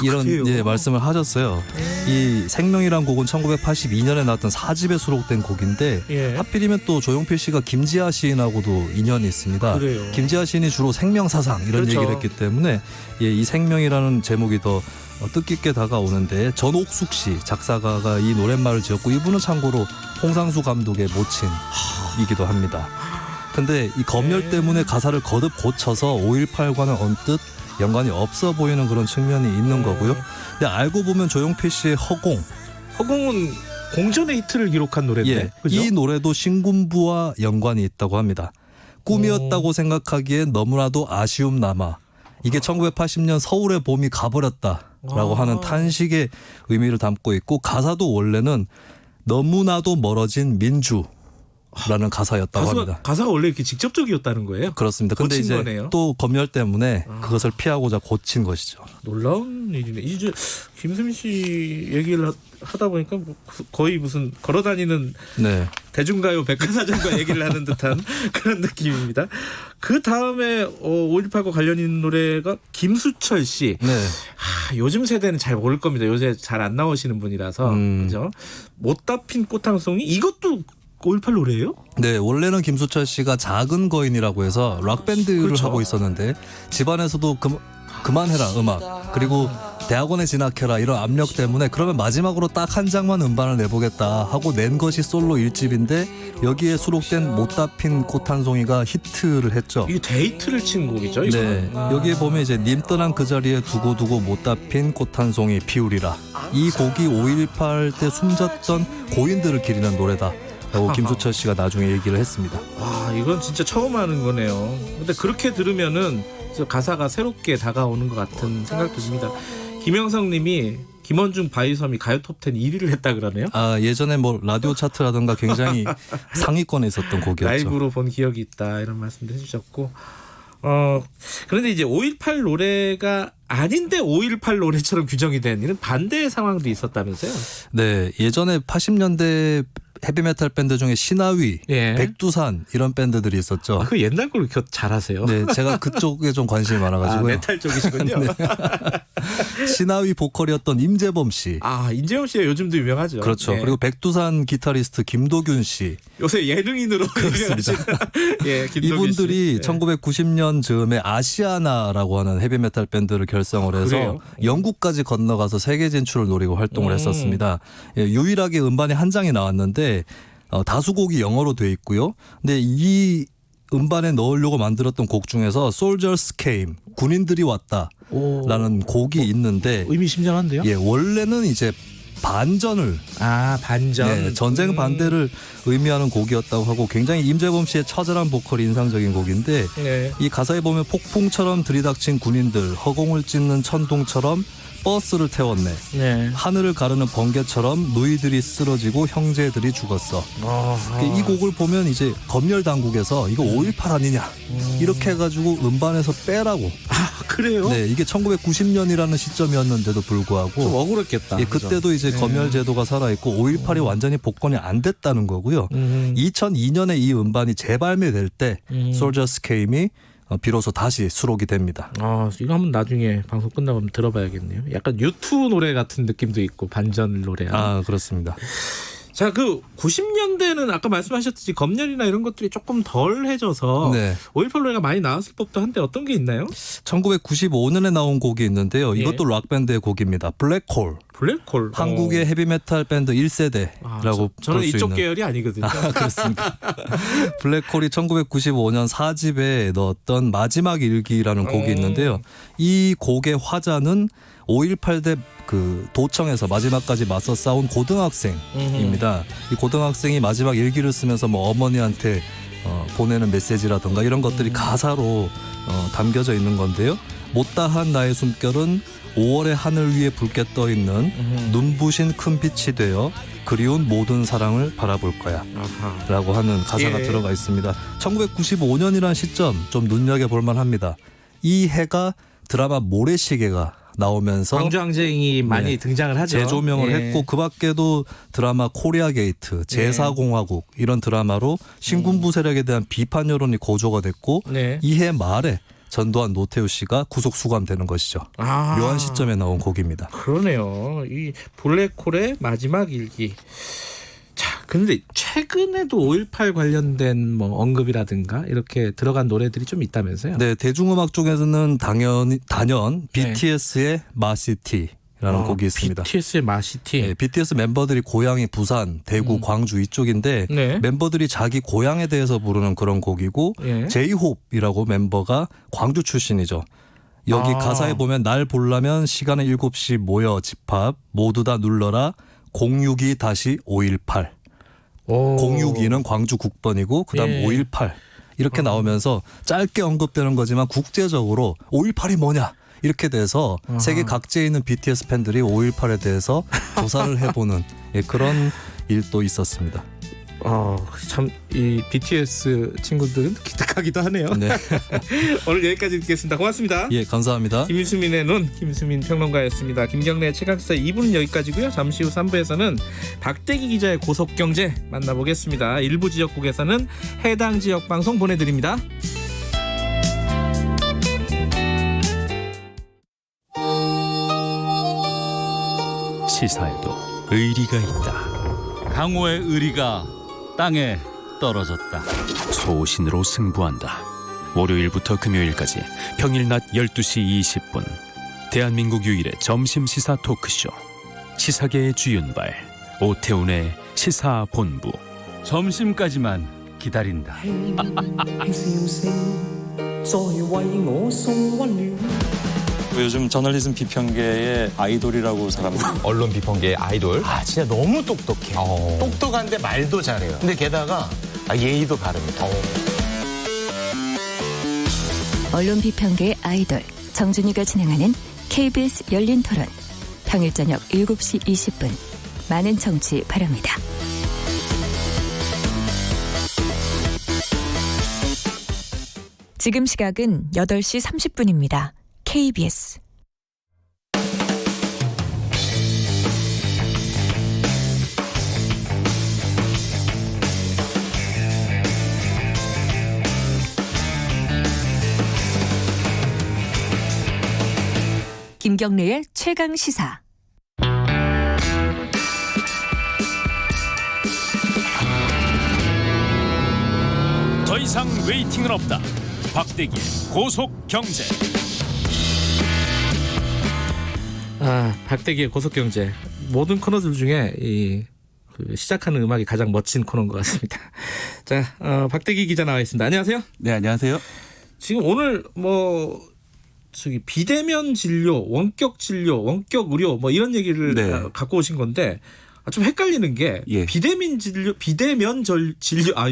이런 그래요? 말씀을 하셨어요. 이 생명이란 곡은 1982년에 나왔던 4집에 수록된 곡인데 예. 하필이면 또 조용필 씨가 김지아 시인하고도 인연이 있습니다. 그래요. 김지아 시인이 주로 생명사상 이런 그렇죠. 얘기를 했기 때문에 이 생명이라는 제목이 더 뜻깊게 다가오는데 전옥숙 씨 작사가가 이 노랫말을 지었고 이분은 참고로 홍상수 감독의 모친이기도 합니다. 근데 이 검열 때문에 가사를 거듭 고쳐서 5.18과는 언뜻 연관이 없어 보이는 그런 측면이 있는 거고요. 근데 알고 보면 조용필 씨의 허공은 공전의 히트를 기록한 노래인데 예, 그죠? 이 노래도 신군부와 연관이 있다고 합니다. 꿈이었다고 생각하기엔 너무나도 아쉬움 남아. 이게 1980년 서울의 봄이 가버렸다라고 하는 탄식의 의미를 담고 있고 가사도 원래는 너무나도 멀어진 민주 라는 가사였다고 합니다. 가사가 원래 이렇게 직접적이었다는 거예요? 그렇습니다. 근데 고친 이제 거네요. 또 검열 때문에 그것을 피하고자 고친 것이죠. 놀라운 일이네. 이제 김수민 씨 얘기를 하다 보니까 거의 무슨 걸어다니는 네. 대중가요 백과사전과 얘기를 하는 듯한 그런 느낌입니다. 그 다음에 5.18과 관련 있는 노래가 김수철 씨. 네. 요즘 세대는 잘 모를 겁니다. 요새 잘 안 나오시는 분이라서 그죠? 못다 핀 꽃향송이 이것도 5.18 노래예요? 네, 원래는 김수철 씨가 작은 거인이라고 해서 락밴드를 그렇죠. 하고 있었는데 집안에서도 그만해라 음악 그리고 대학원에 진학해라 이런 압력 때문에 그러면 마지막으로 딱 한 장만 음반을 내보겠다 하고 낸 것이 솔로 1집인데 여기에 수록된 못다 핀 꽃 한 송이가 히트를 했죠. 이게 데이트를 친 곡이죠? 네, 여기에 보면 이제 님 떠난 그 자리에 두고두고 못다 핀 꽃 한 송이 피우리라 이 곡이 5.18 때 숨졌던 고인들을 기리는 노래다 라고 김수철 씨가 나중에 얘기를 했습니다. 와, 이건 진짜 처음 하는 거네요. 근데 그렇게 들으면은 가사가 새롭게 다가오는 것 같은 생각도 듭니다. 김영성 님이 김원중 바위섬이 가요 톱10 1위를 했다 그러네요. 예전에 뭐 라디오 차트라든가 굉장히 상위권에 있었던 곡이었죠. 라이브로 본 기억이 있다 이런 말씀도 해주셨고 그런데 이제 5.18 노래가 아닌데 5.18 노래처럼 규정이 된 이런 반대의 상황도 있었다면서요? 네, 예전에 80년대 헤비메탈 밴드 중에 신하위, 백두산 이런 밴드들이 있었죠. 그 옛날 걸 그렇게 잘하세요? 네, 제가 그쪽에 좀 관심이 많아가지고요. 메탈 쪽이시군요. 네. 신하위 보컬이었던 임재범 씨. 임재범 씨가 요즘도 유명하죠. 그렇죠. 그리고 백두산 기타리스트 김도균 씨. 요새 예능인으로 그렇습니다. 김도균 이분들이 씨. 1990년 즈음에 아시아나라고 하는 헤비메탈 밴드를 결성을 해서 그래요? 영국까지 건너가서 세계 진출을 노리고 활동을 했었습니다. 유일하게 음반이 한 장이 나왔는데 다수곡이 영어로 돼 있고요. 근데 이 음반에 넣으려고 만들었던 곡 중에서 Soldiers Came, 군인들이 왔다라는 곡이 있는데 의미심장한데요? 원래는 이제 반전을 반전 네, 전쟁 반대를 의미하는 곡이었다고 하고 굉장히 임재범 씨의 처절한 보컬이 인상적인 곡인데 이 가사에 보면 폭풍처럼 들이닥친 군인들, 허공을 찢는 천둥처럼 버스를 태웠네. 하늘을 가르는 번개처럼 누이들이 쓰러지고 형제들이 죽었어. 이 곡을 보면 이제 검열 당국에서 이거 5.18 아니냐 이렇게 해가지고 음반에서 빼라고. 그래요? 네, 이게 1990년이라는 시점이었는데도 불구하고 좀 억울했겠다. 그때도 이제 검열 제도가 살아있고 5.18이 완전히 복권이 안 됐다는 거고요. 2002년에 이 음반이 재발매될 때 Soldiers Came이 비로소 다시 수록이 됩니다. 이거 한번 나중에 방송 끝나고 한번 들어봐야겠네요. 약간 U2 노래 같은 느낌도 있고 반전 노래. 그렇습니다. 자, 그 90년대는 아까 말씀하셨듯이 검열이나 이런 것들이 조금 덜해져서 5.18 노래가 많이 나왔을 법도 한데 어떤 게 있나요? 1995년에 나온 곡이 있는데요. 이것도 락밴드의 곡입니다. 블랙홀. 한국의 헤비메탈 밴드 1세대라고 저는 볼 수 이쪽 있는. 계열이 아니거든요. 그렇습니다. 블랙홀이 1995년 4집에 넣었던 마지막 일기라는 곡이 있는데요. 이 곡의 화자는 5.18 때 그 도청에서 마지막까지 맞서 싸운 고등학생입니다. 이 고등학생이 마지막 일기를 쓰면서 뭐 어머니한테 보내는 메시지라든가 이런 것들이 가사로 담겨져 있는 건데요. 못다한 나의 숨결은 5월의 하늘 위에 붉게 떠있는 눈부신 큰 빛이 되어 그리운 모든 사랑을 바라볼 거야 라고 하는 가사가 들어가 있습니다. 1995년이라는 시점 좀 눈여겨볼 만합니다. 이 해가 드라마 모래시계가 나오면서 광주항쟁이 많이 등장을 하죠. 재조명을 했고 그 밖에도 드라마 코리아 게이트, 제사공화국 이런 드라마로 신군부 세력에 대한 비판 여론이 고조가 됐고 이해 말에 전두환 노태우 씨가 구속 수감되는 것이죠. 묘한 시점에 나온 곡입니다. 그러네요. 이 블랙홀의 마지막 일기. 자, 근데 최근에도 5.18 관련된 뭐 언급이라든가 이렇게 들어간 노래들이 좀 있다면서요? 네, 대중음악 쪽에서는 단연 BTS의 마시티라는 곡이 있습니다. BTS의 마시티. 네, BTS 멤버들이 고향이 부산, 대구, 광주 이쪽인데 멤버들이 자기 고향에 대해서 부르는 그런 곡이고 제이홉이라고 멤버가 광주 출신이죠. 여기 가사에 보면 날 보려면 시간은 7시 모여 집합 모두 다 눌러라 062-518 062는 광주 국번이고 그다음 518 이렇게 나오면서 짧게 언급되는 거지만 국제적으로 5.18이 뭐냐 이렇게 돼서 세계 각지에 있는 BTS 팬들이 5.18에 대해서 조사를 해보는 그런 일도 있었습니다. 참 이 BTS 친구들은 기특하기도 하네요. 오늘 여기까지 듣겠습니다. 고맙습니다. 예, 감사합니다. 김수민의 눈, 김수민 평론가였습니다. 김경래의 최강시사 2부는 여기까지고요. 잠시 후 3부에서는 박대기 기자의 고속경제 만나보겠습니다. 일부 지역국에서는 해당 지역 방송 보내드립니다. 시사에도 의리가 있다. 강호의 의리가 땅에 떨어졌다. 소신으로 승부한다. 월요일부터 금요일까지 평일 낮 12시 20분 대한민국 유일의 점심 시사 토크쇼 시사계의 주윤발 오태훈의 시사본부. 점심까지만 기다린다. 요즘 저널리즘 비평계의 아이돌이라고 사람들 언론 비평계의 아이돌? 진짜 너무 똑똑해. 똑똑한데 말도 잘해요. 근데 게다가 예의도 바릅니다. 언론 비평계의 아이돌 정준이가 진행하는 KBS 열린 토론 평일 저녁 7시 20분 많은 청취 바랍니다. 지금 시각은 8시 30분입니다. KBS 김경래의 최강 시사. 더 이상 웨이팅은 없다. 박대기의 고속 경제. 박대기의 고속 경제. 모든 코너들 중에 시작하는 음악이 가장 멋진 코너인 것 같습니다. 자, 박대기 기자 나와 있습니다. 안녕하세요. 네, 안녕하세요. 지금 오늘 비대면 진료, 원격 진료, 원격 의료 이런 얘기를 갖고 오신 건데 좀 헷갈리는 게 비대면 진료,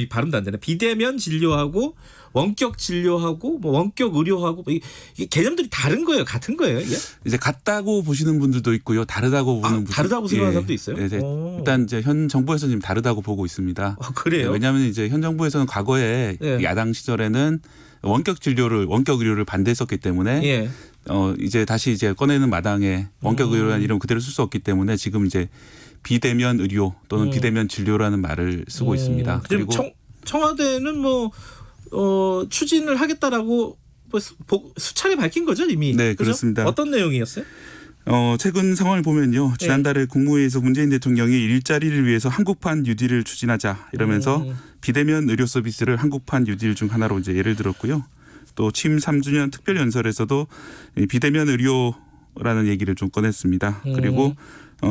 발음도 안 되네. 비대면 진료하고 원격 진료하고 원격 의료하고 이게 개념들이 다른 거예요, 같은 거예요? 이게? 이제 같다고 보시는 분들도 있고요, 다르다고 보는 분들. 다르다고 생각하는 사람도 있어요? 네, 일단 이제 현 정부에서는 지금 다르다고 보고 있습니다. 그래요? 왜냐하면 이제 현 정부에서는 과거에 야당 시절에는 원격 의료를 반대했었기 때문에 이제 다시 꺼내는 마당에 원격 의료라는 이름 그대로 쓸 수 없기 때문에 지금 이제 비대면 의료 또는 비대면 진료라는 말을 쓰고 있습니다. 그리고 청와대는 추진을 하겠다라고 수차례 밝힌 거죠, 이미. 네, 그죠? 그렇습니다. 어떤 내용이었어요? 최근 상황을 보면요. 지난달에 국무회의에서 문재인 대통령이 일자리를 위해서 한국판 뉴딜을 추진하자 이러면서 비대면 의료 서비스를 한국판 뉴딜 중 하나로 이제 예를 들었고요. 또 취임 3주년 특별연설에서도 비대면 의료라는 얘기를 좀 꺼냈습니다. 그리고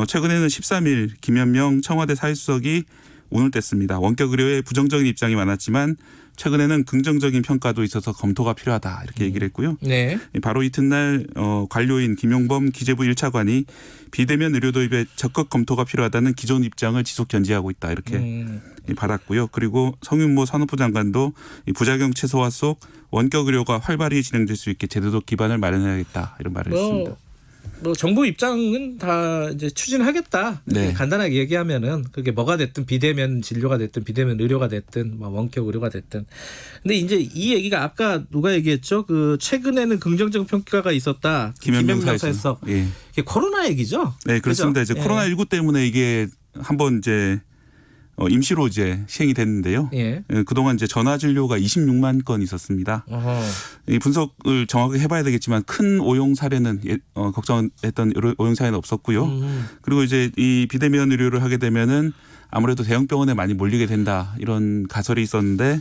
최근에는 13일 김현명 청와대 사회수석이 오늘 뗐습니다. 원격 의료에 부정적인 입장이 많았지만 최근에는 긍정적인 평가도 있어서 검토가 필요하다 이렇게 얘기를 했고요. 네. 바로 이튿날 관료인 김용범 기재부 1차관이 비대면 의료 도입에 적극 검토가 필요하다는 기존 입장을 지속 견지하고 있다 이렇게 받았고요. 그리고 성윤모 산업부 장관도 부작용 최소화 속 원격 의료가 활발히 진행될 수 있게 제도적 기반을 마련해야겠다 이런 말을 했습니다. 정부 입장은 다 이제 추진하겠다. 네. 간단하게 얘기하면은 그게 뭐가 됐든 비대면 진료가 됐든 비대면 의료가 됐든 원격 의료가 됐든. 근데 이제 이 얘기가 아까 누가 얘기했죠? 최근에는 긍정적 평가가 있었다. 김현명 사에서 이게 코로나 얘기죠? 네, 그렇습니다. 그죠? 이제 코로나19 때문에 이게 한번 이제 임시로 이제 시행이 됐는데요. 그동안 이제 전화 진료가 26만 건 있었습니다. 이 분석을 정확하게 해봐야 되겠지만 큰 오용 사례는 걱정했던 오용 사례는 없었고요. 그리고 이제 이 비대면 의료를 하게 되면은 아무래도 대형 병원에 많이 몰리게 된다 이런 가설이 있었는데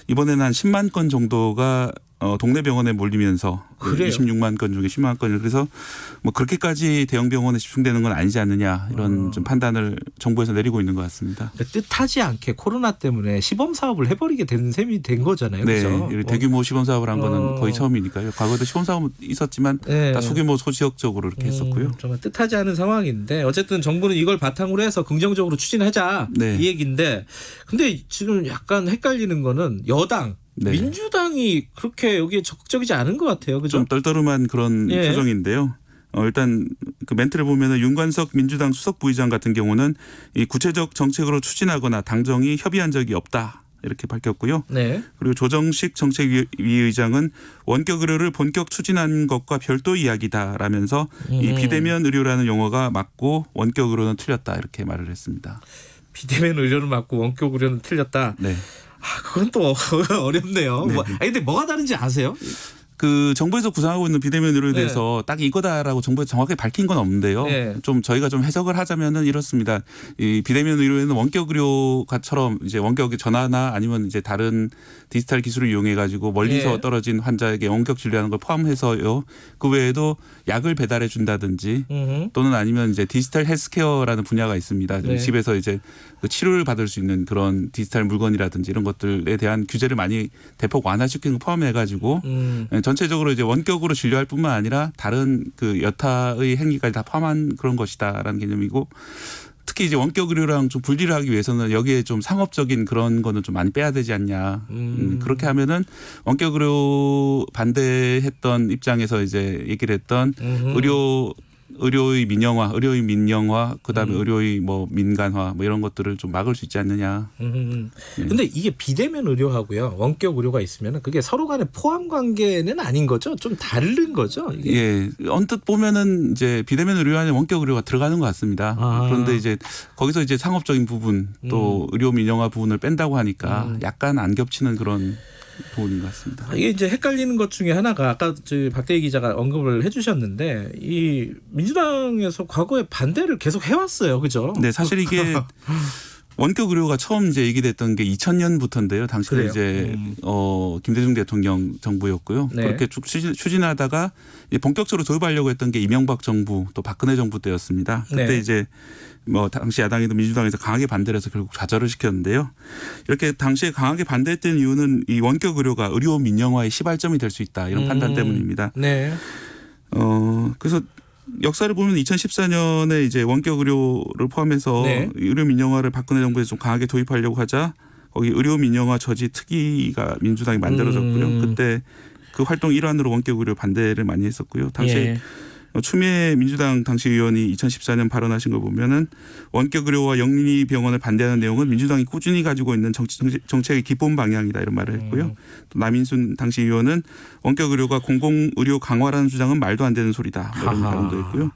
이번에는 한 10만 건 정도가 동네 병원에 몰리면서 26만 건 중에 10만 건을 그래서 그렇게까지 대형 병원에 집중되는 건 아니지 않느냐 이런 좀 판단을 정부에서 내리고 있는 것 같습니다. 뜻하지 않게 코로나 때문에 시범 사업을 해버리게 된 셈이 된 거잖아요. 네, 그렇죠? 대규모 시범 사업을 한 거는 거의 처음이니까요. 과거에도 시범 사업은 있었지만 다 소규모 소지역적으로 이렇게 했었고요. 정말 뜻하지 않은 상황인데 어쨌든 정부는 이걸 바탕으로 해서 긍정적으로 추진하자 이 얘기인데 근데 지금 약간 헷갈리는 거는 여당 민주당이 그렇게 여기에 적극적이지 않은 것 같아요. 그죠? 좀 떨떠름한 그런 표정인데요. 일단 그 멘트를 보면은 윤관석 민주당 수석 부의장 같은 경우는 이 구체적 정책으로 추진하거나 당정이 협의한 적이 없다 이렇게 밝혔고요. 그리고 조정식 정책위의장은 원격 의료를 본격 추진한 것과 별도 이야기다라면서 이 비대면 의료라는 용어가 맞고 원격 의료는 틀렸다 이렇게 말을 했습니다. 비대면 의료는 맞고 원격 의료는 틀렸다. 네. 그건 또 어렵네요. 근데 뭐가 다른지 아세요? 그 정부에서 구상하고 있는 비대면 의료에 대해서 딱 이거다라고 정부에서 정확하게 밝힌 건 없는데요. 좀 저희가 좀 해석을 하자면은 이렇습니다. 이 비대면 의료에는 원격 의료가처럼 이제 원격 전화나 아니면 이제 다른 디지털 기술을 이용해 가지고 멀리서 떨어진 환자에게 원격 진료하는 걸 포함해서요. 그 외에도 약을 배달해 준다든지 또는 아니면 이제 디지털 헬스케어라는 분야가 있습니다. 집에서 이제 그 치료를 받을 수 있는 그런 디지털 물건이라든지 이런 것들에 대한 규제를 많이 대폭 완화시키는 거 포함해 가지고 전체적으로 이제 원격으로 진료할 뿐만 아니라 다른 그 여타의 행위까지 다 포함한 그런 것이다라는 개념이고 특히 이제 원격 의료랑 좀 분리를 하기 위해서는 여기에 좀 상업적인 그런 거는 좀 많이 빼야 되지 않냐. 그렇게 하면은 원격 의료 반대했던 입장에서 이제 얘기를 했던 의료 의료의 민영화, 그다음에 의료의 뭐 민간화 뭐 이런 것들을 좀 막을 수 있지 않느냐. 근데 이게 비대면 의료하고요, 원격 의료가 있으면 그게 서로 간의 포함 관계는 아닌 거죠? 좀 다른 거죠? 이게? 예, 언뜻 보면은 이제 비대면 의료 안에 원격 의료가 들어가는 것 같습니다. 그런데 이제 거기서 이제 상업적인 부분 또 의료 민영화 부분을 뺀다고 하니까 약간 안 겹치는 그런 부분인 것 같습니다. 이게 이제 헷갈리는 것 중에 하나가 아까 박대희 기자가 언급을 해주셨는데 이 민주당에서 과거에 반대를 계속 해왔어요, 그죠? 네, 사실 이게 원격 의료가 처음 이제 얘기됐던 게 2000년부터인데요. 당시에 이제 김대중 대통령 정부였고요. 네. 그렇게 쭉 추진하다가 본격적으로 도입하려고 했던 게 이명박 정부 또 박근혜 정부 때였습니다. 그때 네. 이제 뭐 당시 야당에도 민주당에서 강하게 반대를 해서 결국 좌절을 시켰는데요. 이렇게 당시에 강하게 반대했던 이유는 이 원격 의료가 의료 민영화의 시발점이 될 수 있다 이런 판단 때문입니다. 네. 그래서 역사를 보면 2014년에 이제 원격 의료를 포함해서 네. 의료 민영화를 박근혜 정부에서 좀 강하게 도입하려고 하자 거기 의료 민영화 저지 특위가 민주당이 만들어졌고요. 그때 그 활동 일환으로 원격 의료 반대를 많이 했었고요. 당시 추미애 민주당 당시 의원이 2014년 발언하신 걸 보면은 원격 의료와 영리병원을 반대하는 내용은 민주당이 꾸준히 가지고 있는 정책의 기본 방향이다 이런 말을 했고요. 또 남인순 당시 의원은 원격 의료가 공공의료 강화라는 주장은 말도 안 되는 소리다 이런 발언도 했고요.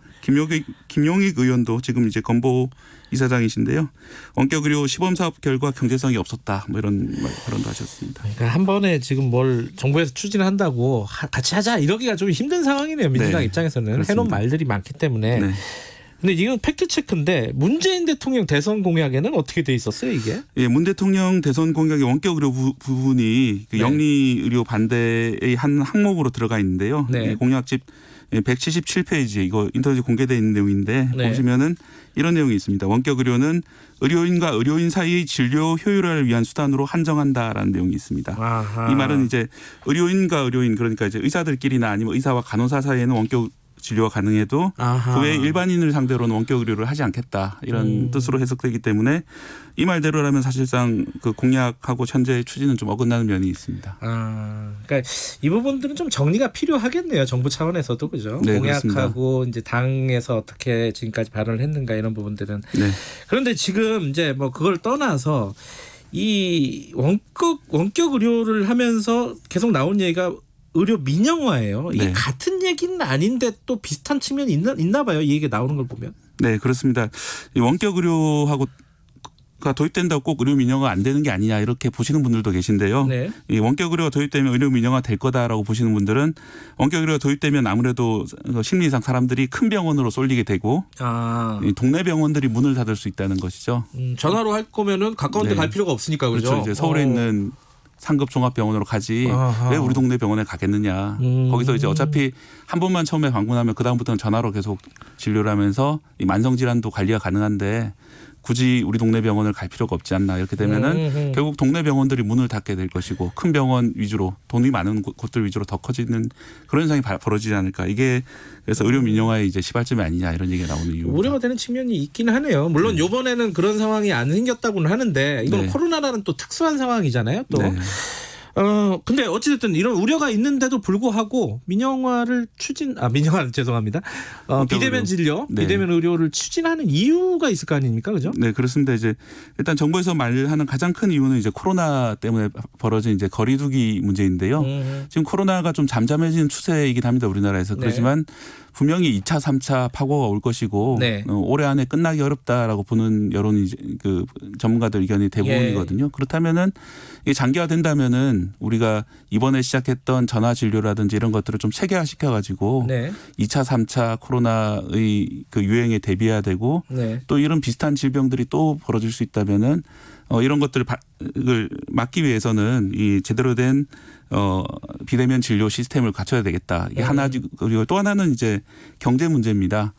김용익 의원도 지금 이제 건보 이사장이신데요. 원격 의료 시범 사업 결과 경제성이 없었다 뭐 이런 발언도 하셨습니다. 그러니까 한 번에 지금 뭘 정부에서 추진한다고 같이 하자 이러기가 좀 힘든 상황이네요. 민주당 입장에서는 그렇습니다. 해놓은 말들이 많기 때문에. 네. 근데 이건 팩트 체크인데 문재인 대통령 대선 공약에는 어떻게 돼 있었어요 이게? 예, 문 대통령 대선 공약의 원격 의료 부분이 그 영리 의료 반대의 한 항목으로 들어가 있는데요. 네. 공약집 177페이지 이거 인터넷에 공개되어 있는 내용인데 보시면은 이런 내용이 있습니다. 원격 의료는 의료인과 의료인 사이의 진료 효율화를 위한 수단으로 한정한다라는 내용이 있습니다. 아하. 이 말은 이제 의료인과 의료인 그러니까 이제 의사들끼리나 아니면 의사와 간호사 사이에는 원격 진료가 가능해도 그 외에 일반인을 상대로는 원격 의료를 하지 않겠다 이런 뜻으로 해석되기 때문에 이 말대로라면 사실상 그 공약하고 현재 추진은 좀 어긋나는 면이 있습니다. 그러니까 이 부분들은 좀 정리가 필요하겠네요. 정부 차원에서도 그죠? 네, 공약하고 이제 당에서 어떻게 지금까지 발언을 했는가 이런 부분들은. 네. 그런데 지금 이제 뭐 그걸 떠나서 이 원격 의료를 하면서 계속 나온 얘기가 의료 민영화예요. 이게 같은 얘기는 아닌데 또 비슷한 측면이 있나 봐요. 이 얘기가 나오는 걸 보면. 네, 그렇습니다. 이 원격 의료하고 도입된다고 꼭 의료 민영화 안 되는 게 아니냐 이렇게 보시는 분들도 계신데요. 네. 이 원격 의료가 도입되면 의료 민영화 될 거다라고 보시는 분들은 원격 의료가 도입되면 아무래도 심리상 사람들이 큰 병원으로 쏠리게 되고 이 동네 병원들이 문을 닫을 수 있다는 것이죠. 전화로 할 거면은 가까운 데 갈 필요가 없으니까 그렇죠. 그렇죠. 이제 서울에 있는 상급 종합병원으로 가지 왜 우리 동네 병원에 가겠느냐. 거기서 이제 어차피 한 번만 처음에 방문하면 그다음부터는 전화로 계속 진료를 하면서 이 만성질환도 관리가 가능한데 굳이 우리 동네 병원을 갈 필요가 없지 않나 이렇게 되면은 결국 동네 병원들이 문을 닫게 될 것이고 큰 병원 위주로 돈이 많은 곳들 위주로 더 커지는 그런 현상이 벌어지지 않을까. 이게 그래서 의료 민영화의 이제 시발점이 아니냐 이런 얘기가 나오는 이유입니다. 우려가 되는 측면이 있긴 하네요. 물론 이번에는 그런 상황이 안 생겼다고는 하는데 이건 코로나라는 또 특수한 상황이잖아요. 또. 근데 어찌됐든 이런 우려가 있는데도 불구하고 민영화를 죄송합니다. 비대면 진료, 비대면 의료를 추진하는 이유가 있을 거 아닙니까? 그죠? 네, 그렇습니다. 이제 일단 정부에서 말하는 가장 큰 이유는 이제 코로나 때문에 벌어진 이제 거리두기 문제인데요. 지금 코로나가 좀 잠잠해지는 추세이긴 합니다. 우리나라에서. 그렇지만 분명히 2차, 3차 파고가 올 것이고 올해 안에 끝나기 어렵다라고 보는 여론이 그 전문가들 의견이 대부분이거든요. 그렇다면은 이게 장기화된다면은 우리가 이번에 시작했던 전화 진료라든지 이런 것들을 좀 체계화시켜 가지고 2차, 3차 코로나의 그 유행에 대비해야 되고 또 이런 비슷한 질병들이 또 벌어질 수 있다면은 이런 것들을 막기 위해서는 이 제대로 된 비대면 진료 시스템을 갖춰야 되겠다. 이게 하나지. 그리고 또 하나는 이제 경제 문제입니다.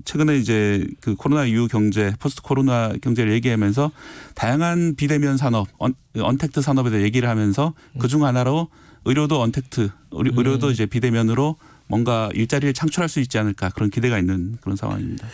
최근에 이제 그 코로나 이후 경제, 포스트 코로나 경제를 얘기하면서 다양한 비대면 산업, 언택트 산업에 대해 얘기를 하면서 그중 하나로 의료도 언택트, 의료도 이제 비대면으로 뭔가 일자리를 창출할 수 있지 않을까 그런 기대가 있는 그런 상황입니다.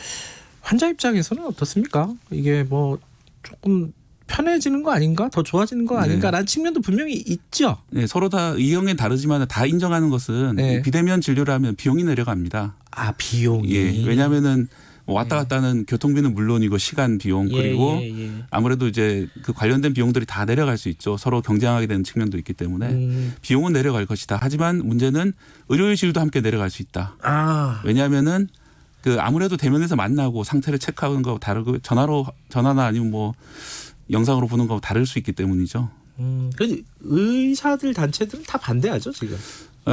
환자 입장에서는 어떻습니까? 이게 뭐 조금 편해지는 거 아닌가? 더 좋아지는 거 아닌가라는 측면도 분명히 있죠. 네, 서로 다 의견은 다르지만 다 인정하는 것은 비대면 진료를 하면 비용이 내려갑니다. 비용이. 예. 왜냐하면은 왔다 갔다 하는 교통비는 물론이고 시간 비용 그리고 아무래도 이제 그 관련된 비용들이 다 내려갈 수 있죠. 서로 경쟁하게 되는 측면도 있기 때문에 비용은 내려갈 것이다. 하지만 문제는 의료의 질도 함께 내려갈 수 있다. 왜냐하면은 그 아무래도 대면에서 만나고 상태를 체크하는 거하고 다르고 전화나 아니면 뭐 영상으로 보는 거하고 다를 수 있기 때문이죠. 근데 의사들 단체들은 다 반대하죠 지금.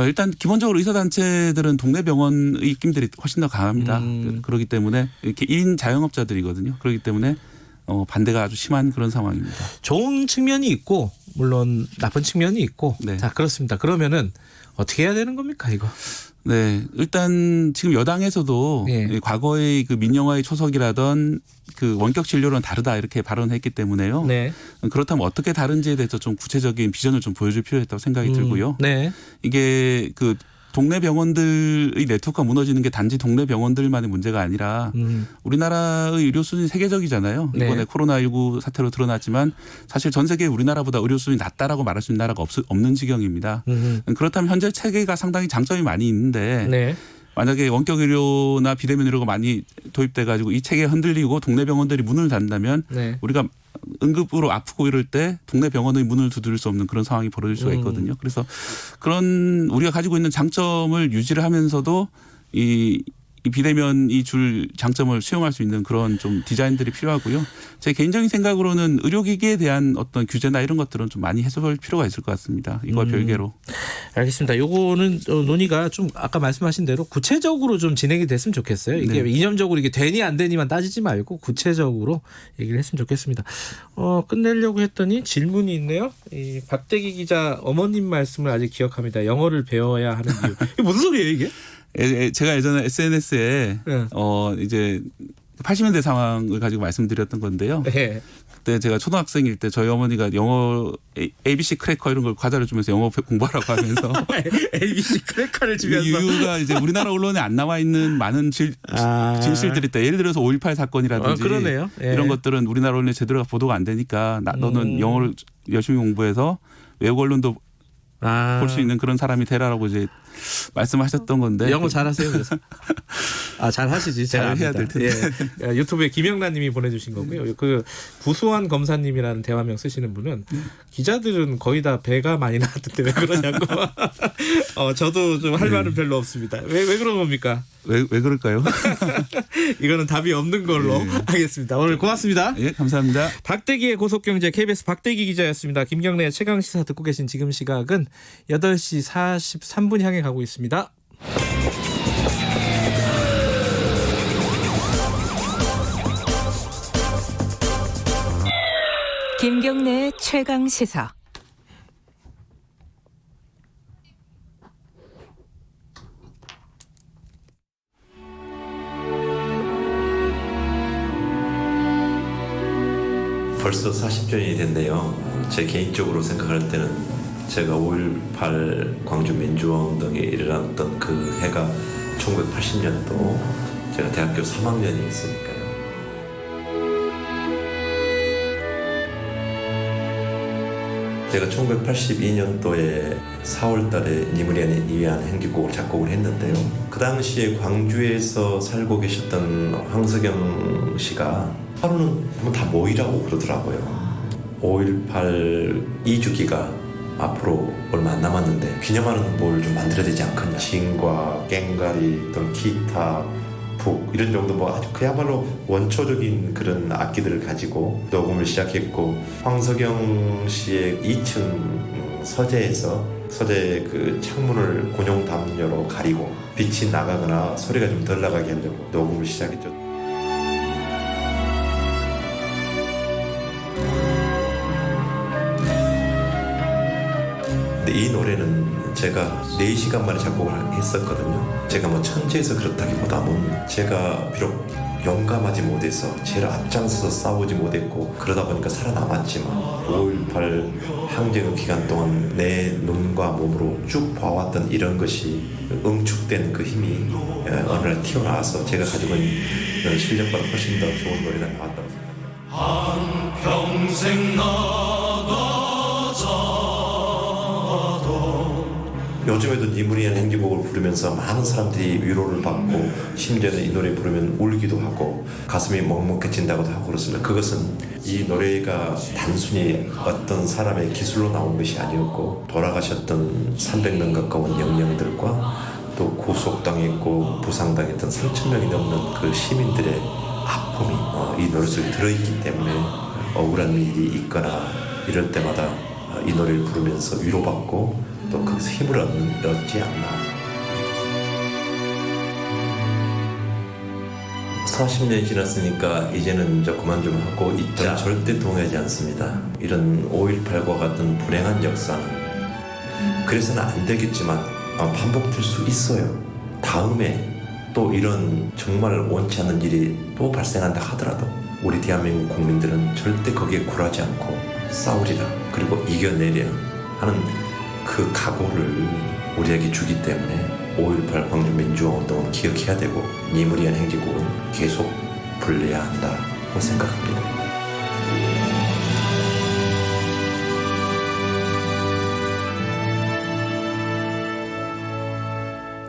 일단 기본적으로 의사단체들은 동네 병원의 입김들이 훨씬 더 강합니다. 그렇기 때문에 이렇게 1인 자영업자들이거든요. 그렇기 때문에 반대가 아주 심한 그런 상황입니다. 좋은 측면이 있고 물론 나쁜 측면이 있고. 네. 자 그렇습니다. 그러면은 어떻게 해야 되는 겁니까 이거? 네, 일단 지금 여당에서도 과거의 그 민영화의 초석이라던 그 원격 진료는 다르다 이렇게 발언했기 때문에요. 네. 그렇다면 어떻게 다른지에 대해서 좀 구체적인 비전을 좀 보여줄 필요가 있다고 생각이 들고요. 네. 이게 그 동네 병원들의 네트워크가 무너지는 게 단지 동네 병원들만의 문제가 아니라 우리나라의 의료 수준이 세계적이잖아요. 네. 이번에 코로나19 사태로 드러났지만 사실 전 세계 우리나라보다 의료 수준이 낮다라고 말할 수 있는 나라가 없는 지경입니다. 그렇다면 현재 체계가 상당히 장점이 많이 있는데 네. 만약에 원격 의료나 비대면 의료가 많이 도입돼 가지고 이 체계가 흔들리고 동네 병원들이 문을 닫는다면 네. 우리가 응급으로 아프고 이럴 때 동네 병원의 문을 두드릴 수 없는 그런 상황이 벌어질 수가 있거든요. 그래서 그런 우리가 가지고 있는 장점을 유지를 하면서도 이 비대면이 줄 장점을 수용할 수 있는 그런 좀 디자인들이 필요하고요. 제 개인적인 생각으로는 의료기기에 대한 어떤 규제나 이런 것들은 좀 많이 해소할 필요가 있을 것 같습니다. 이거와 별개로. 알겠습니다. 요거는 논의가 좀 아까 말씀하신 대로 구체적으로 좀 진행이 됐으면 좋겠어요. 이게 이념적으로 이게 되니 안 되니만 따지지 말고 구체적으로 얘기를 했으면 좋겠습니다. 끝내려고 했더니 질문이 있네요. 이 박대기 기자 어머님 말씀을 아직 기억합니다. 영어를 배워야 하는 이유. 이게 무슨 소리예요 이게? 제가 예전에 SNS에 이제 80년대 상황을 가지고 말씀드렸던 건데요. 네. 그때 제가 초등학생일 때 저희 어머니가 영어 ABC 크래커 이런 걸 과자를 주면서 영어 공부하라고 하면서 ABC 크래커를 주면서 이유가 이제 우리나라 언론에 안 나와 있는 많은 진실들이 있다. 예를 들어서 5.18 사건이라든지 그러네요. 이런 것들은 우리나라 언론에 제대로 보도가 안 되니까 너는 영어를 열심히 공부해서 외국 언론도 볼 수 있는 그런 사람이 되라라고 이제 말씀하셨던 건데. 영어 잘하세요 그래서? 잘하시지. 잘 해야 될 텐데. 예. 유튜브에 김영란님이 보내주신 거고요. 그 구수환 검사님이라는 대화명 쓰시는 분은 기자들은 거의 다 배가 많이 나왔는데 왜 그러냐고. 저도 좀 할 말은 별로 없습니다. 왜 그런 겁니까? 왜 그럴까요? 이거는 답이 없는 걸로 하겠습니다. 오늘 고맙습니다. 예, 감사합니다. 박대기의 고속경제 KBS 박대기 기자였습니다. 김경래의 최강시사 듣고 계신 지금 시각은 8시 43분 향해 가고 있습니다. 김경래의 최강시사. 벌써 40년이 됐네요. 제 개인적으로 생각할 때는 제가 5.18 광주 민주화운동에 일어났던 그 해가 1980년도 제가 대학교 3학년이었으니까요. 제가 1982년도에 4월 달에 니무리안에 위한 행기곡을 작곡을 했는데요. 그 당시에 광주에서 살고 계셨던 황석영 씨가 하루는 한번 다 모이라고 그러더라고요. 5.18 2주기가 앞으로 얼마 안 남았는데 기념하는 뭘 좀 만들어야 되지 않겠냐. 진과 깽가리 또는 기타, 북 이런 정도 뭐 아주 그야말로 원초적인 그런 악기들을 가지고 녹음을 시작했고 황석영 씨의 2층 서재에서 서재 그 창문을 곤용 담요로 가리고 빛이 나가거나 소리가 좀 덜 나가게 하려고 녹음을 시작했죠. 근데 이 노래는 제가 4시간 만에 작곡을 했었거든요. 제가 뭐 천재에서 그렇다기보다는 제가 비록 용감하지 못해서 제일 앞장서서 싸우지 못했고 그러다 보니까 살아남았지만 5.18 항쟁의 기간 동안 내 눈과 몸으로 쭉 봐왔던 이런 것이 응축된 그 힘이 어느 날 튀어나와서 제가 가지고 있는 실력보다 훨씬 더 좋은 노래가 나왔다고 생각합니다. 한평생 나가자도 요즘에도 니무리한 행진곡을 부르면서 많은 사람들이 위로를 받고 심지어는 이 노래 부르면 울기도 하고 가슴이 먹먹해진다고도 하고 그렇습니다. 그것은 이 노래가 단순히 어떤 사람의 기술로 나온 것이 아니었고 돌아가셨던 300명 가까운 영령들과 또 구속당했고 부상당했던 3,000명이 넘는 그 시민들의 아픔이 이 노래 속에 들어있기 때문에 억울한 일이 있거나 이럴 때마다 이 노래를 부르면서 위로받고 또 거기서 힘을 얻지 않나. 40년이 지났으니까 이제는 이제 그만 좀 하고 있자. 절대 동의하지 않습니다. 이런 5.18과 같은 불행한 역사는 그래서는 안 되겠지만 반복될 수 있어요. 다음에 또 이런 정말 원치 않는 일이 또 발생한다 하더라도 우리 대한민국 국민들은 절대 거기에 굴하지 않고 싸우리라 그리고 이겨내려 하는 그 각오를 우리에게 주기 때문에 5.18 광주민주화운동은 기억해야 되고 니무리한 행진곡은 계속 불러야 한다고 생각합니다.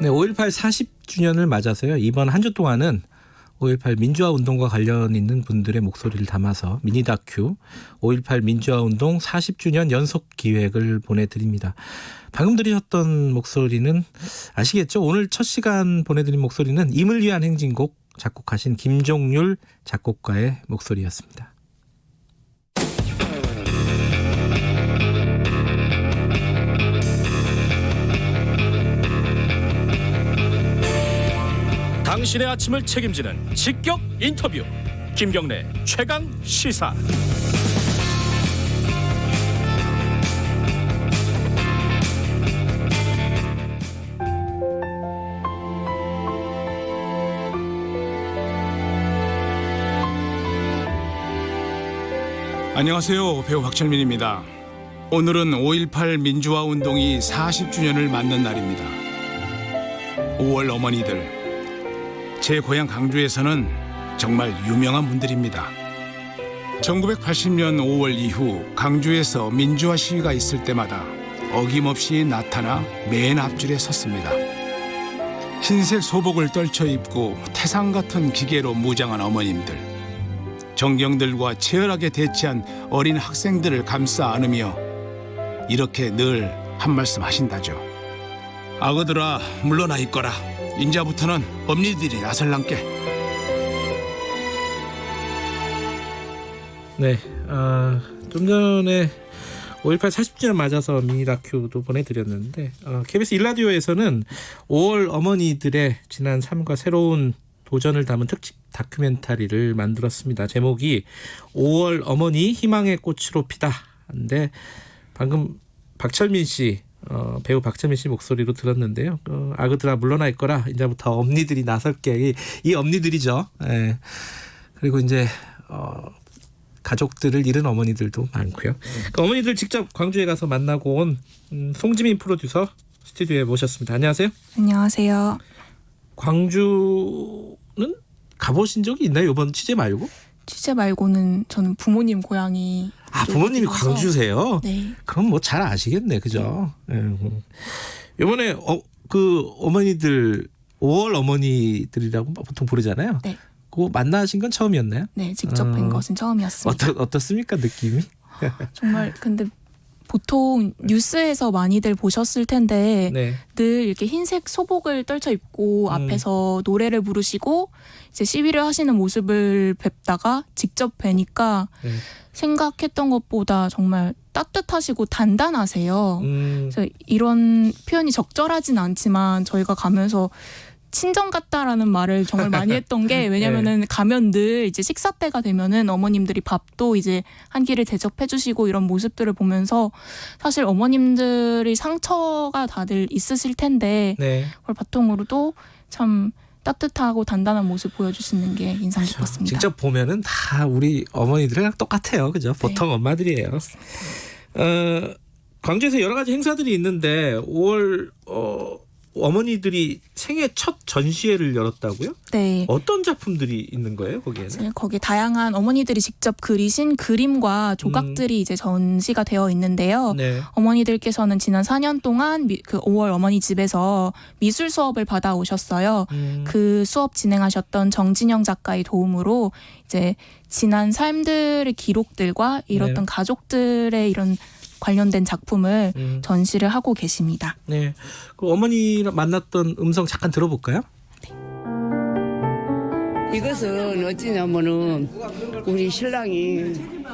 네, 5.18 40주년을 맞아서요. 이번 한 주 동안은 5.18 민주화 운동과 관련 있는 분들의 목소리를 담아서 미니 다큐 5.18 민주화 운동 40주년 연속 기획을 보내드립니다. 방금 들으셨던 목소리는 아시겠죠? 오늘 첫 시간 보내드린 목소리는 임을 위한 행진곡 작곡하신 김종률 작곡가의 목소리였습니다. 당신의 아침을 책임지는 직격 인터뷰 김경래 최강 시사. 안녕하세요. 배우 박철민입니다. 오늘은 5.18 민주화 운동이 40주년을 맞는 날입니다. 5월 어머니들, 제 고향 강주에서는 정말 유명한 분들입니다. 1980년 5월 이후 강주에서 민주화 시위가 있을 때마다 어김없이 나타나 맨 앞줄에 섰습니다. 흰색 소복을 떨쳐 입고 태상 같은 기계로 무장한 어머님들, 정경들과 치열하게 대치한 어린 학생들을 감싸 안으며 이렇게 늘 한 말씀 하신다죠. 아거들아 물러나 있거라. 인자부터는 엄니들이 나설랑께. 네, 좀 전에 5.18 40주년 맞아서 미니 다큐도 보내드렸는데 KBS 1라디오에서는 5월 어머니들의 지난 삶과 새로운 도전을 담은 특집 다큐멘터리를 만들었습니다. 제목이 5월 어머니 희망의 꽃으로 피다. 근데 방금 박철민 씨 배우 박철민 씨 목소리로 들었는데요. 아그들아 물러나 있거라. 이제부터 엄니들이 나설게. 이 엄니들이죠. 예. 그리고 이제 가족들을 잃은 어머니들도 많고요. 그 어머니들 직접 광주에 가서 만나고 온 송지민 프로듀서 스튜디오에 모셨습니다. 안녕하세요. 안녕하세요. 광주는 가보신 적이 있나요? 이번 취재 말고? 취재 말고는 저는 부모님 고향이 부모님이 광주세요? 네. 그럼 뭐 잘 아시겠네, 그죠? 네. 이번에 그 어머니들 5월 어머니들이라고 보통 부르잖아요. 네. 그거 만나신 건 처음이었나요? 네, 직접 뵌 것은 처음이었습니다. 어떻습니까, 느낌이? 정말 근데 보통 뉴스에서 많이들 보셨을 텐데 네. 늘 이렇게 흰색 소복을 떨쳐 입고 앞에서 노래를 부르시고 이제 시위를 하시는 모습을 뵙다가 직접 뵈니까 생각했던 것보다 정말 따뜻하시고 단단하세요. 그래서 이런 표현이 적절하진 않지만 저희가 가면서 친정 같다라는 말을 정말 많이 했던 게 왜냐면은 가면 늘 이제 식사 때가 되면은 어머님들이 밥도 이제 한 끼를 대접해 주시고 이런 모습들을 보면서 사실 어머님들이 상처가 다들 있으실 텐데 그걸 바탕으로도 참 따뜻하고 단단한 모습 보여주시는 게 인상 깊었습니다. 직접 보면은 다 우리 어머니들이랑 똑같아요, 그죠? 보통 엄마들이에요. 광주에서 여러 가지 행사들이 있는데 5월 어머니들이 생애 첫 전시회를 열었다고요? 네. 어떤 작품들이 있는 거예요, 거기에는? 거기 다양한 어머니들이 직접 그리신 그림과 조각들이 이제 전시가 되어 있는데요. 네. 어머니들께서는 지난 4년 동안 그 5월 어머니 집에서 미술 수업을 받아오셨어요. 그 수업 진행하셨던 정진영 작가의 도움으로 이제 지난 삶들의 기록들과 이뤘던 가족들의 이런 관련된 작품을 전시를 하고 계십니다. 네, 그 어머니랑 만났던 음성 잠깐 들어볼까요? 이것은 어찌냐면은 우리 신랑이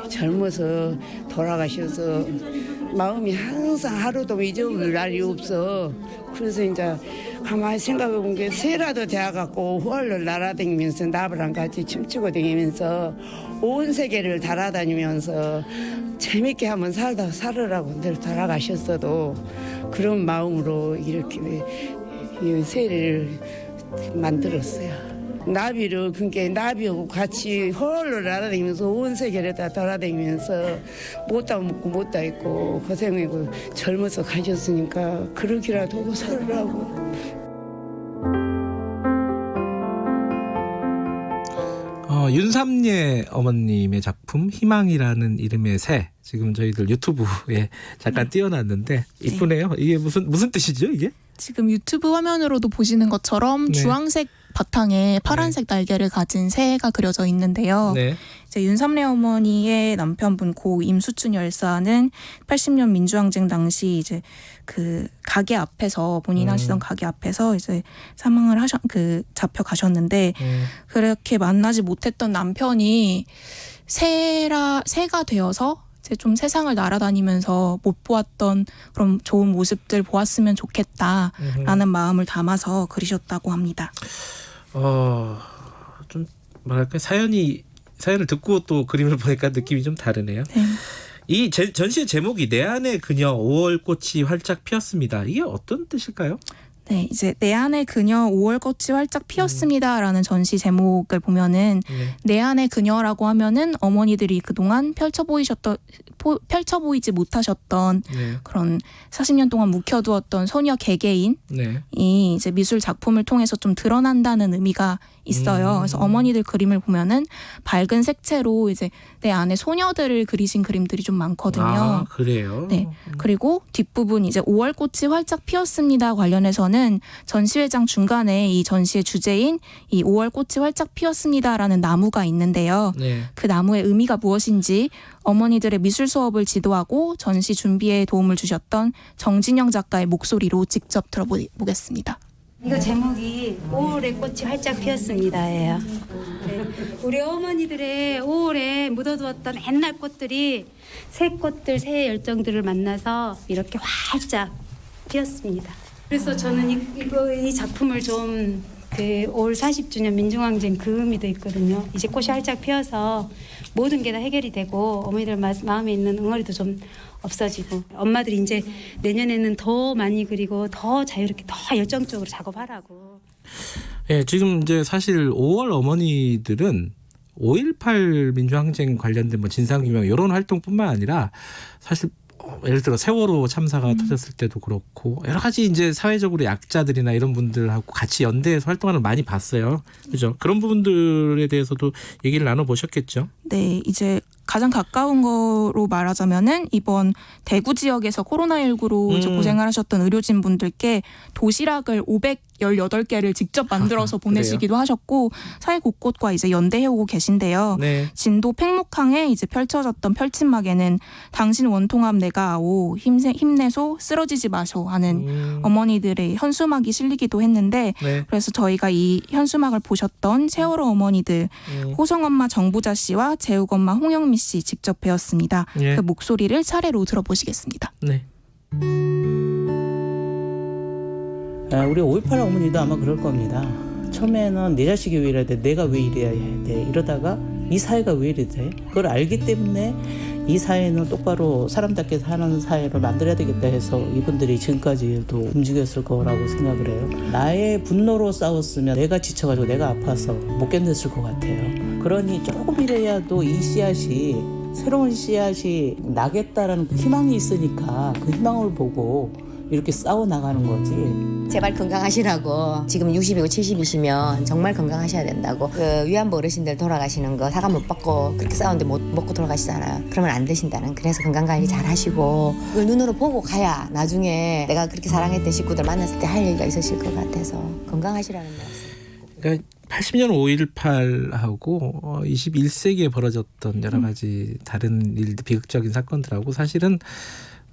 젊어서 돌아가셔서 마음이 항상 하루도 잊어버릴 날이 없어. 그래서 이제 가만히 생각해 본 게 새라도 되어갖고 홀로 날아다니면서 나부랑 같이 춤추고 다니면서 온 세계를 달아다니면서 재밌게 한번 살으라고 늘 돌아가셨어도 그런 마음으로 이렇게 이 새를 만들었어요. 나비를 그러니까 나비하고 같이 홀로 날아다니면서 온 세계를 다 돌아다니면서 못다 먹고 못다 입고 고생하고 젊어서 가셨으니까 그러기라도 하고 살으라고. 윤삼예 어머님의 작품 희망이라는 이름의 새, 지금 저희들 유튜브에 잠깐 띄워놨는데 이쁘네요. 이게 무슨 뜻이죠, 이게? 지금 유튜브 화면으로도 보시는 것처럼 주황색 바탕에 파란색 날개를 가진 새가 그려져 있는데요. 이제 윤삼래 어머니의 남편분 고 임수춘 열사는 80년 민주항쟁 당시 이제 그 가게 앞에서 본인 하시던 가게 앞에서 이제 사망을 잡혀 가셨는데 그렇게 만나지 못했던 남편이 새가 되어서 좀 세상을 날아다니면서 못 보았던 그런 좋은 모습들 보았으면 좋겠다라는 마음을 담아서 그리셨다고 합니다. 좀 뭐랄까 사연을 듣고 또 그림을 보니까 느낌이 좀 다르네요. 이 전시의 제목이 내 안의 그녀 5월 꽃이 활짝 피었습니다. 이게 어떤 뜻일까요? 네, 이제 내 안의 그녀 5월 꽃이 활짝 피었습니다라는 전시 제목을 보면은 내 안의 그녀라고 하면은 어머니들이 그동안 펼쳐 보이지 못하셨던 그런 40년 동안 묵혀두었던 소녀 개개인이 이제 미술 작품을 통해서 좀 드러난다는 의미가 있어요. 그래서 어머니들 그림을 보면은 밝은 색채로 이제 내 안에 소녀들을 그리신 그림들이 좀 많거든요. 아, 그래요? 네. 그리고 뒷부분 이제 5월 꽃이 활짝 피었습니다 관련해서는 전시회장 중간에 이 전시의 주제인 이 5월 꽃이 활짝 피었습니다라는 나무가 있는데요. 그 나무의 의미가 무엇인지 어머니들의 미술 수업을 지도하고 전시 준비에 도움을 주셨던 정진영 작가의 목소리로 직접 들어보겠습니다. 이거 제목이 5월의 꽃이 활짝 피었습니다예요. 우리 어머니들의 5월에 묻어두었던 옛날 꽃들이 새 꽃들, 새 열정들을 만나서 이렇게 활짝 피었습니다. 그래서 저는 이 작품을 좀 그 5월 40주년 민중항쟁 그 의미도 있거든요. 이제 꽃이 활짝 피어서 모든 게 다 해결이 되고 어머니들 마음에 있는 응어리도 좀 없어지고 엄마들이 이제 내년에는 더 많이 그리고 더 자유롭게 더 열정적으로 작업하라고. 예, 지금 이제 사실 5월 어머니들은 5.18 민주항쟁 관련된 뭐 진상규명 이런 활동뿐만 아니라 사실 예를 들어 세월호 참사가 터졌을 때도 그렇고 여러 가지 이제 사회적으로 약자들이나 이런 분들하고 같이 연대해서 활동하는 걸 많이 봤어요. 그죠? 그런 부분들에 대해서도 얘기를 나눠보셨겠죠? 네, 이제 가장 가까운 거로 말하자면은 이번 대구 지역에서 코로나19로 고생을 하셨던 의료진 분들께 도시락을 518개를 직접 만들어서 보내시기도 하셨고 사회 곳곳과 이제 연대해오고 계신데요. 진도 팽목항에 이제 펼쳐졌던 펼침막에는 당신 원통함 내가 아오 힘내소 쓰러지지 마소 하는 어머니들의 현수막이 실리기도 했는데 그래서 저희가 이 현수막을 보셨던 세월호 어머니들 호성엄마 정부자 씨와 재욱엄마 홍영미 씨 직접 배웠습니다. 그 목소리를 차례로 들어보시겠습니다. 우리 5.18 어머니도 아마 그럴 겁니다. 처음에는 내 자식이 왜 이래야 돼? 내가 왜 이래야 돼? 이러다가 이 사회가 왜 이래 돼? 그걸 알기 때문에 이 사회는 똑바로 사람답게 사는 사회를 만들어야 되겠다 해서 이분들이 지금까지도 움직였을 거라고 생각을 해요. 나의 분노로 싸웠으면 내가 지쳐가지고 내가 아파서 못 견뎠을 것 같아요. 그러니 조금이라도 이 새로운 씨앗이 나겠다라는 희망이 있으니까 그 희망을 보고 이렇게 싸워 나가는 거지. 제발 건강하시라고. 지금 60이고 70이시면 정말 건강하셔야 된다고. 그 위안부 어르신들 돌아가시는 거 사과 못 받고 그렇게 싸우는데 못 먹고 돌아가시잖아요. 그러면 안 되신다는. 그래서 건강관리 잘 하시고 그걸 눈으로 보고 가야 나중에 내가 그렇게 사랑했던 식구들 만났을 때 할 얘기가 있으실 것 같아서 건강하시라는 말씀. 그러니까 80년 5.18하고 21세기에 벌어졌던 여러 가지 다른 일들, 비극적인 사건들하고 사실은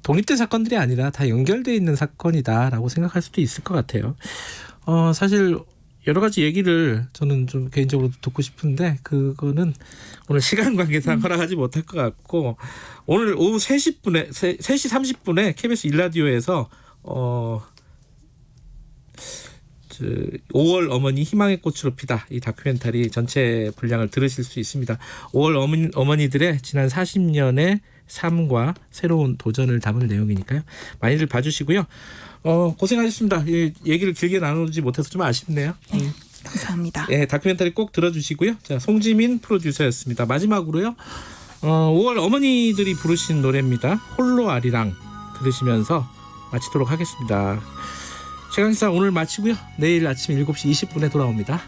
독립된 사건들이 아니라 다 연결되어 있는 사건이다라고 생각할 수도 있을 것 같아요. 사실 여러 가지 얘기를 저는 좀 개인적으로 듣고 싶은데 그거는 오늘 시간 관계상 허락하지 못할 것 같고 오늘 오후 3시 30분에 KBS 1라디오에서 5월 어머니 희망의 꽃으로 피다 이 다큐멘터리 전체 분량을 들으실 수 있습니다. 5월 어머니들의 지난 40년의 삶과 새로운 도전을 담은 내용이니까요. 많이들 봐주시고요. 고생하셨습니다. 이 얘기를 길게 나누지 못해서 좀 아쉽네요. 네, 감사합니다. 예, 다큐멘터리 꼭 들어주시고요. 자, 송지민 프로듀서였습니다. 마지막으로요. 5월 어머니들이 부르신 노래입니다. 홀로 아리랑 들으시면서 마치도록 하겠습니다. 최강시사 오늘 마치고요. 내일 아침 7시 20분에 돌아옵니다.